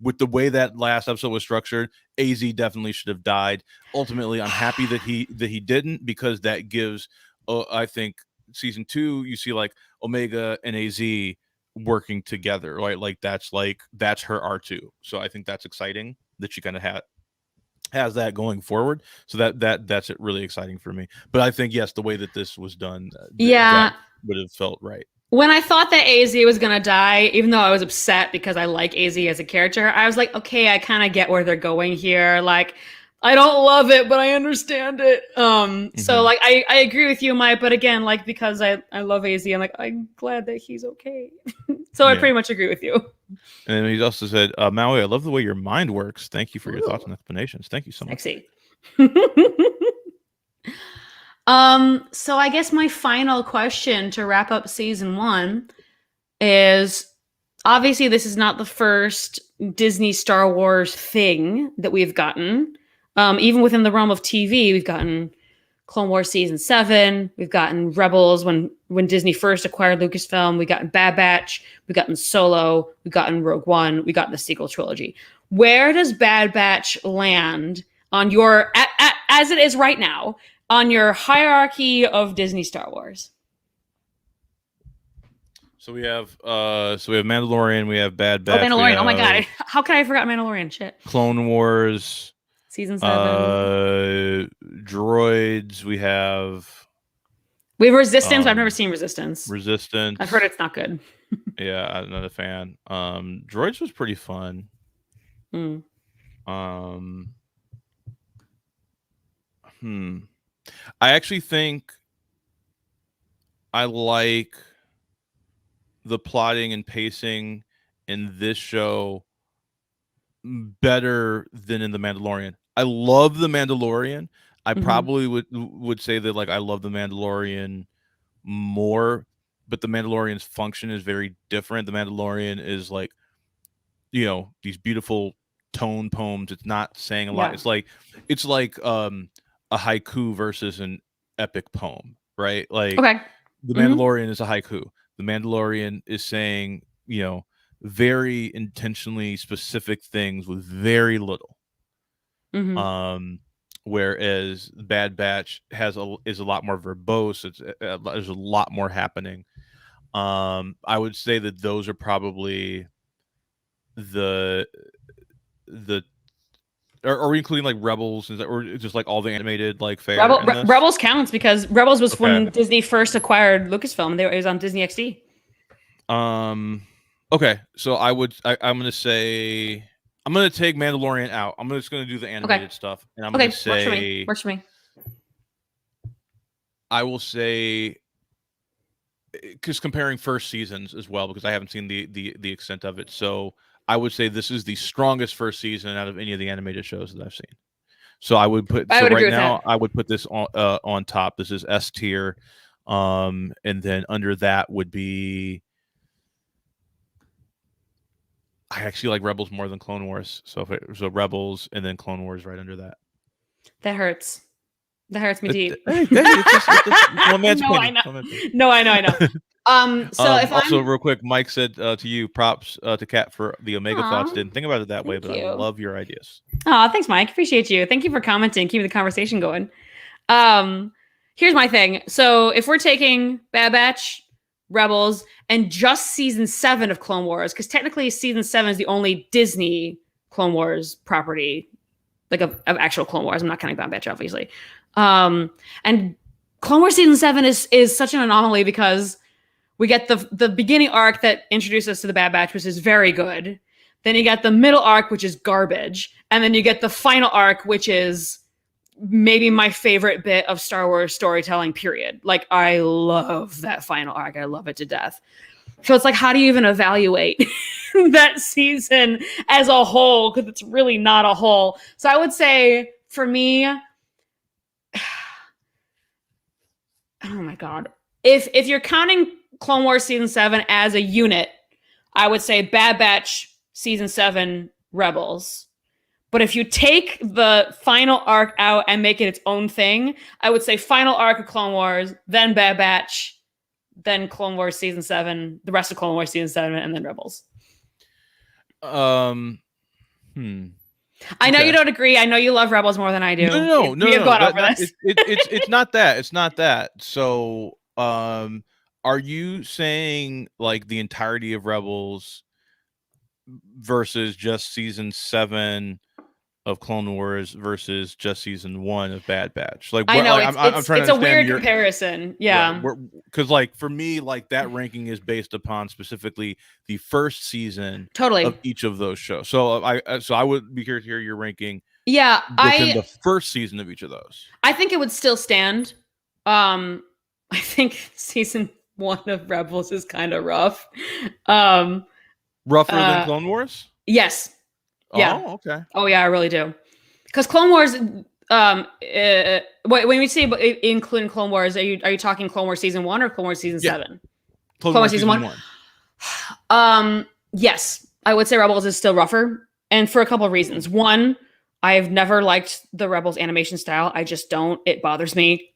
with the way that last episode was structured, AZ definitely should have died. Ultimately, I'm happy that he didn't, because that gives I think season 2 you see like Omega and AZ working together, right? Like that's her R2. So I think that's exciting that she kind of has that going forward. So that's really exciting for me. But I think, yes, the way that this was done, that would have felt right. When I thought that AZ was going to die, even though I was upset because I like AZ as a character, I was like, okay, I kind of get where they're going here. Like, I don't love it, but I understand it. So like, I agree with you, Mike, but again, like, because I love AZ, I'm glad that he's okay. So I pretty much agree with you. And he also said, Maui, I love the way your mind works. Thank you for your thoughts and explanations. Thank you so much. Sexy. So I guess my final question to wrap up season 1 is, obviously this is not the first Disney Star Wars thing that we've gotten. Even within the realm of TV, we've gotten Clone Wars season 7. We've gotten Rebels when Disney first acquired Lucasfilm. We've gotten Bad Batch. We've gotten Solo. We've gotten Rogue One. We got the sequel trilogy. Where does Bad Batch land on your as it is right now on your hierarchy of Disney Star Wars? So we have Mandalorian, we have Bad Batch, Mandalorian. Oh my god, how can I forget Mandalorian? Shit. Clone Wars, season 7. Droids. We have Resistance. I've never seen Resistance. I've heard it's not good. Yeah, I'm not a fan. Droids was pretty fun. I actually think I like the plotting and pacing in this show better than in The Mandalorian. I love The Mandalorian. I probably would say that, like, I love The Mandalorian more, but The Mandalorian's function is very different. The Mandalorian is like, you know, these beautiful tone poems. It's not saying a lot. It's like a haiku versus an epic poem, right? Like, The Mandalorian is a haiku. The Mandalorian is saying, you know, very intentionally specific things with very little. Whereas Bad Batch is a lot more verbose. There's a lot more happening. I would say that those are probably the are we including like Rebels or just like all the animated like fare? Rebels counts because Rebels was when Disney first acquired Lucasfilm. It was on Disney XD. Okay, so I'm gonna say I'm gonna take Mandalorian out. I'm just gonna do the animated stuff, and I'm gonna say works for me. I will say, because comparing first seasons as well, because I haven't seen the extent of it, so I would say this is the strongest first season out of any of the animated shows that I've seen. So I would put I would put this on top. This is S tier, and then under that would be. I actually like Rebels more than Clone Wars. So Rebels and then Clone Wars right under that. That hurts. That hurts me deep. I know. Real quick, Mike said to you, props to Kat for the Omega thoughts. Didn't think about it that way, but I love your ideas. Oh, thanks, Mike. Appreciate you. Thank you for commenting, keeping the conversation going. Here's my thing. So if we're taking Bad Batch, Rebels, and just season 7 of Clone Wars, because technically season 7 is the only Disney Clone Wars property, like of actual Clone Wars. I'm not counting Bad Batch, obviously. And Clone Wars season 7 is such an anomaly because we get the beginning arc that introduces us to the Bad Batch, which is very good. Then you get the middle arc, which is garbage, and then you get the final arc, which is maybe my favorite bit of Star Wars storytelling, period. Like, I love that final arc. I love it to death. So it's like, how do you even evaluate that season as a whole? Because it's really not a whole. So I would say, for me, oh my God. If you're counting Clone Wars season 7 as a unit, I would say Bad Batch season 7, Rebels. But if you take the final arc out and make it its own thing, I would say final arc of Clone Wars, then Bad Batch, then Clone Wars season 7, the rest of Clone Wars season 7, and then Rebels. I know you don't agree. I know you love Rebels more than I do. No. We have gone over this. It's not that. It's not that. So, are you saying like the entirety of Rebels versus just season 7 of Clone Wars versus just season 1 of Bad Batch? Like, I know I'm trying. It's a weird comparison. Yeah, because like for me, like that ranking is based upon specifically the first season of each of those shows. So I would be curious to hear your ranking. Yeah, within the first season of each of those. I think it would still stand. I think season 1 of Rebels is kind of rough. Rougher than Clone Wars? Yes. Yeah. Oh, okay. Oh, yeah, I really do. Because Clone Wars, when we say including Clone Wars, are you talking Clone Wars season 1 or Clone Wars season 7? Clone Wars season 1. Yes, I would say Rebels is still rougher, and for a couple of Hmm. reasons. One, I've never liked the Rebels animation style. I just don't. It bothers me.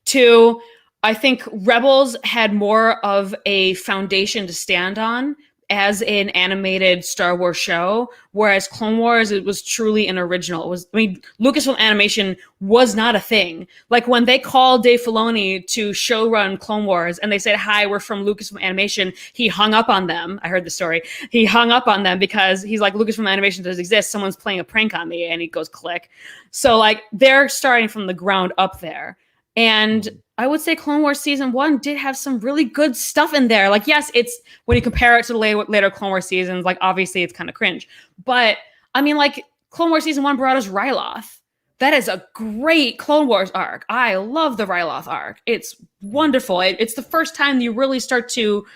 Two, I think Rebels had more of a foundation to stand on as an animated Star Wars show, whereas Clone Wars it was truly an original. It was, I mean, Lucasfilm Animation was not a thing. Like when they called Dave Filoni to showrun Clone Wars and they said, "Hi, we're from Lucasfilm Animation," he hung up on them. I heard the story. He hung up on them because he's like, "Lucasfilm Animation does exist. Someone's playing a prank on me," and he goes click. So like they're starting from the ground up there. And Hmm. I would say Clone Wars season one did have some really good stuff in there. Like, yes, it's when you compare it to the later Clone Wars seasons, like obviously it's kind of cringe. But I mean, like Clone Wars season one brought us Ryloth. That is a great Clone Wars arc. I love the Ryloth arc. It's wonderful. It's the first time you really start to,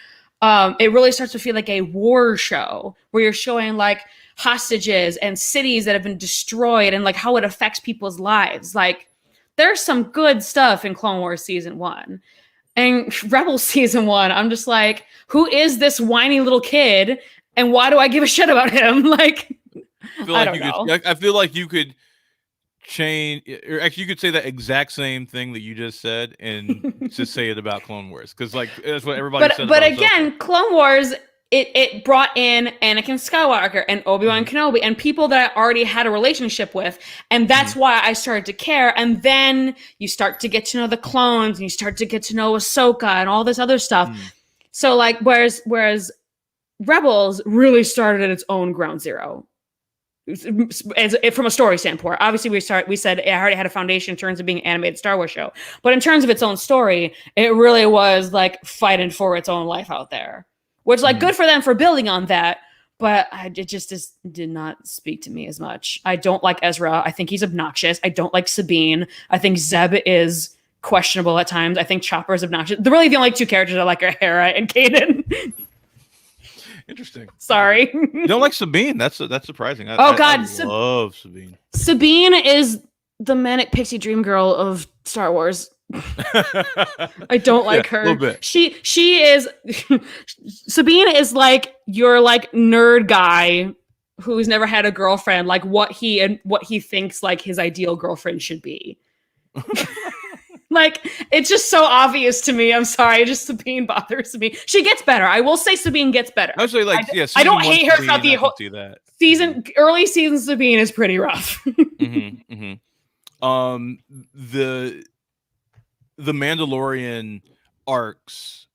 it really starts to feel like a war show where you're showing like hostages and cities that have been destroyed and like how it affects people's lives. Like, there's some good stuff in Clone Wars season one. And Rebels season one, I'm just like, who is this whiny little kid? And why do I give a shit about him? Like, I feel I like don't you could. know. I feel like you could change, or actually, you could say that exact same thing that you just said, and just say it about Clone Wars, because like that's what everybody said But about Ahsoka. again, Clone Wars it brought in Anakin Skywalker and Obi-Wan Hmm. Kenobi and people that I already had a relationship with, and Hmm. that's why I started to care. And then you start to get to know the clones, and you start to get to know Ahsoka and all this other stuff. Hmm. So like, whereas Rebels really started at its own ground zero. From a story standpoint, obviously we said it already had a foundation in terms of being an animated Star Wars show, but in terms of its own story, it really was like fighting for its own life out there, which like Hmm. good for them for building on that. But it just did not speak to me as much. I don't like Ezra. I think he's obnoxious. I don't like Sabine. I think Zeb is questionable at times. I think Chopper is obnoxious. They're really the only two characters I like are Hera and Kaden. Interesting. Interesting. Sorry. You don't like Sabine? That's surprising. Oh I God, love Sabine. Sabine is the manic pixie dream girl of Star Wars. I don't Yeah, like a little her. bit. She is Sabine is like your like nerd guy who's never had a girlfriend, like what he thinks like his ideal girlfriend should be. Like it's just so obvious to me. I'm sorry, just Sabine bothers me. She gets better. I will say Sabine gets better. Actually, like yeah, I don't season one hate her throughout Sabine, the I can whole see that. Hmm. season. Early season Sabine is pretty rough. Hmm. Hmm. Um, the the Mandalorian arcs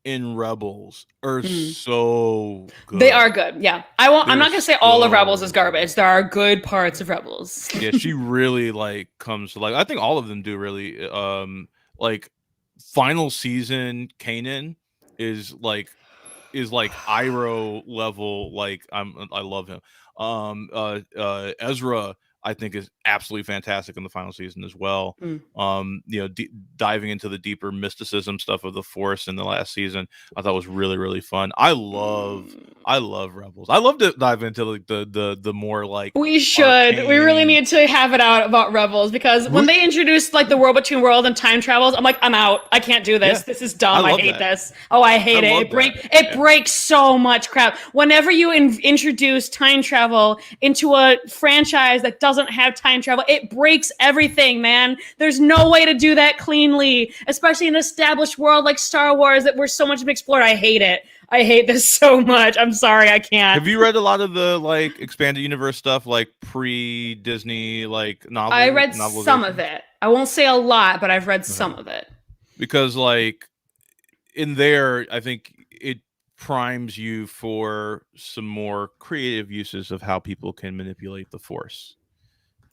in Rebels are Mm. so They are good. good. Yeah. I won't I'm They're not going to say all of Rebels is so good. garbage. There are good parts of Rebels. Yeah, she really like comes to like I think all of them do really like final season Kanan is like Iroh level. Like I love him. Ezra I think is absolutely fantastic in the final season as well. Mm. You know, diving into the deeper mysticism stuff of the Force in the last season, I thought was really really fun. I love Rebels. I love to dive into like the more like We should. We really arcane. need to have it out about Rebels because when We, they introduced like the world between world and time travels, I'm like, I'm out. I can't do yeah, this. This is I dumb. I love hate that. this. Oh, I I hate it. love that. It Yeah. breaks so much crap. Whenever you introduce time travel into a franchise that doesn't have time travel, it breaks everything, man. There's no way to do that cleanly, especially in an established world like Star Wars that we're so much explored. I hate it. I hate this so much. I'm sorry, I can't. Have you read a lot of the like expanded universe stuff, like pre Disney like I read some of novelizations? it. I won't say a lot, but I've read Uh-huh. some of it. Because like in there, I think it primes you for some more creative uses of how people can manipulate the Force.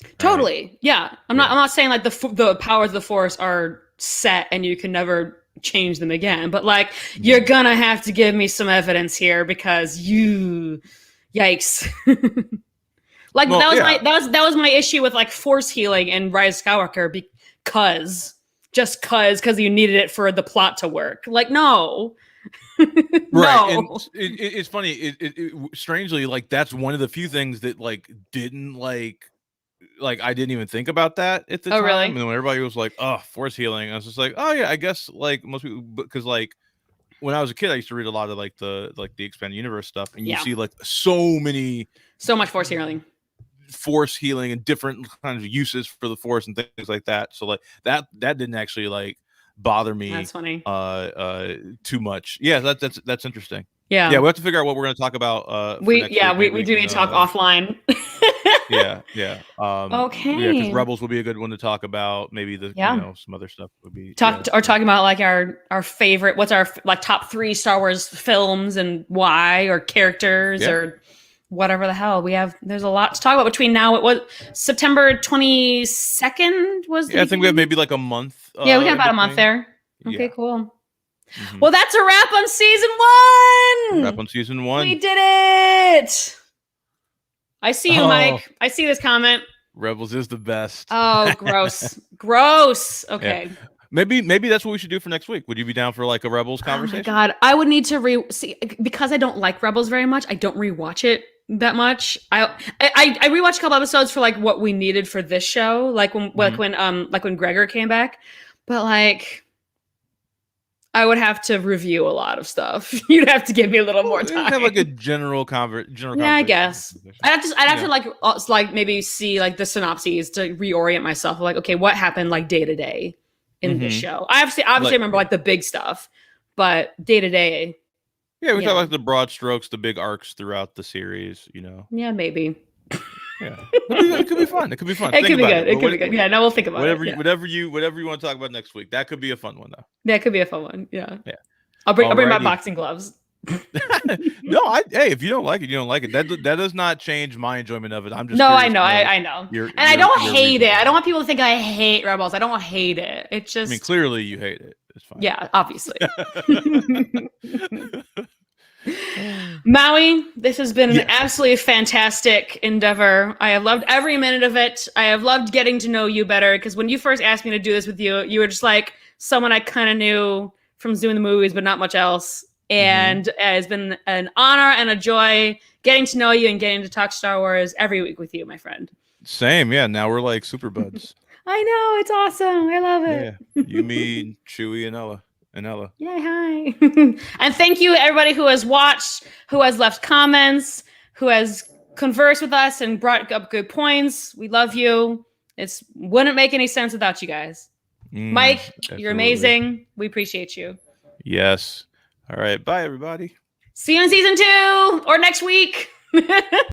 Right? Totally. Yeah. Yeah. I'm not saying like the powers of the force are set and you can never change them again, but like you're Mhm. gonna have to give me some evidence here because you yikes. Like Well, yeah. that was my issue with like force healing in Rise of Skywalker because just cuz you needed it for the plot to work. Like no. Right, and No. it's funny. Strangely, like that's one of the few things that like didn't like I didn't even think about that at the Oh time. really? And when everybody was like, "Oh, force healing," I was just like, "Oh yeah, I guess like most people because like when I was a kid, I used to read a lot of like the expanded universe stuff, and you Yeah. see like so many So much force healing. force healing and different kinds of uses for the force and things like that. So like that didn't actually like bother me That's funny. too much. Yeah, that's interesting. Yeah. Yeah, we have to figure out what we're going to talk about for We next week. Maybe we do can, need to talk offline. yeah. Because Okay. Rebels will be a good one to talk about. Maybe Yeah. some other stuff would be Talking about like our favorite, what's our like top 3 Star Wars films and why, or characters, or whatever the hell we have. There's a lot to talk about between now. It was September 22nd was the I think we have beginning? maybe like a month. Yeah, we got about a month there. Okay, Yeah. cool. Mm-hmm. Well, that's a wrap on season 1. Wrap on season 1. We did it. I see you, Mike. I see this comment. Rebels is the best. Oh, gross. Gross. Okay. Yeah. Maybe that's what we should do for next week. Would you be down for like a Rebels conversation? Oh my God. I would need to see, because I don't like Rebels very much. I don't rewatch it that much. I rewatched a couple episodes for like what we needed for this show, like when when Gregor came back. But like, I would have to review a lot of stuff. You'd have to give me a little more time. Have like a general conversation. Yeah, I guess. I'd have to like maybe see like the synopses to reorient myself. Like, okay, what happened like day to day in this show? I obviously remember like the big stuff, but day to day. Yeah, we talk like the broad strokes, the big arcs throughout the series. Yeah, maybe. Yeah, it could be fun. It could be fun. It could be good. It could be good. Yeah, no, we'll think about it. Whatever you want to talk about next week. That could be a fun one, though. That could be a fun one. Yeah. Yeah. I'll bring my boxing gloves. No, hey, if you don't like it, you don't like it. That does not change my enjoyment of it. I'm just I know. And I don't hate it. I don't want people to think I hate Rebels. I don't hate it. It's just. I mean, clearly you hate it. It's fine. Yeah, obviously. Maui, this has been an absolutely fantastic endeavor. I have loved every minute of it. I have loved getting to know you better, because when you first asked me to do this with you, you were just like someone I kind of knew from doing the movies, but not much else. And it has been an honor and a joy getting to know you and getting to talk Star Wars every week with you, my friend. Same, yeah. Now we're like super buds. I know, it's awesome. I love it. Yeah, you, me, Chewie, and Ella. Yay, hi. And thank you everybody who has watched, who has left comments, who has conversed with us and brought up good points. We love you. It wouldn't make any sense without you guys. Mike, absolutely. You're amazing. We appreciate you. Yes. All right. Bye, everybody. See you in season 2 or next week.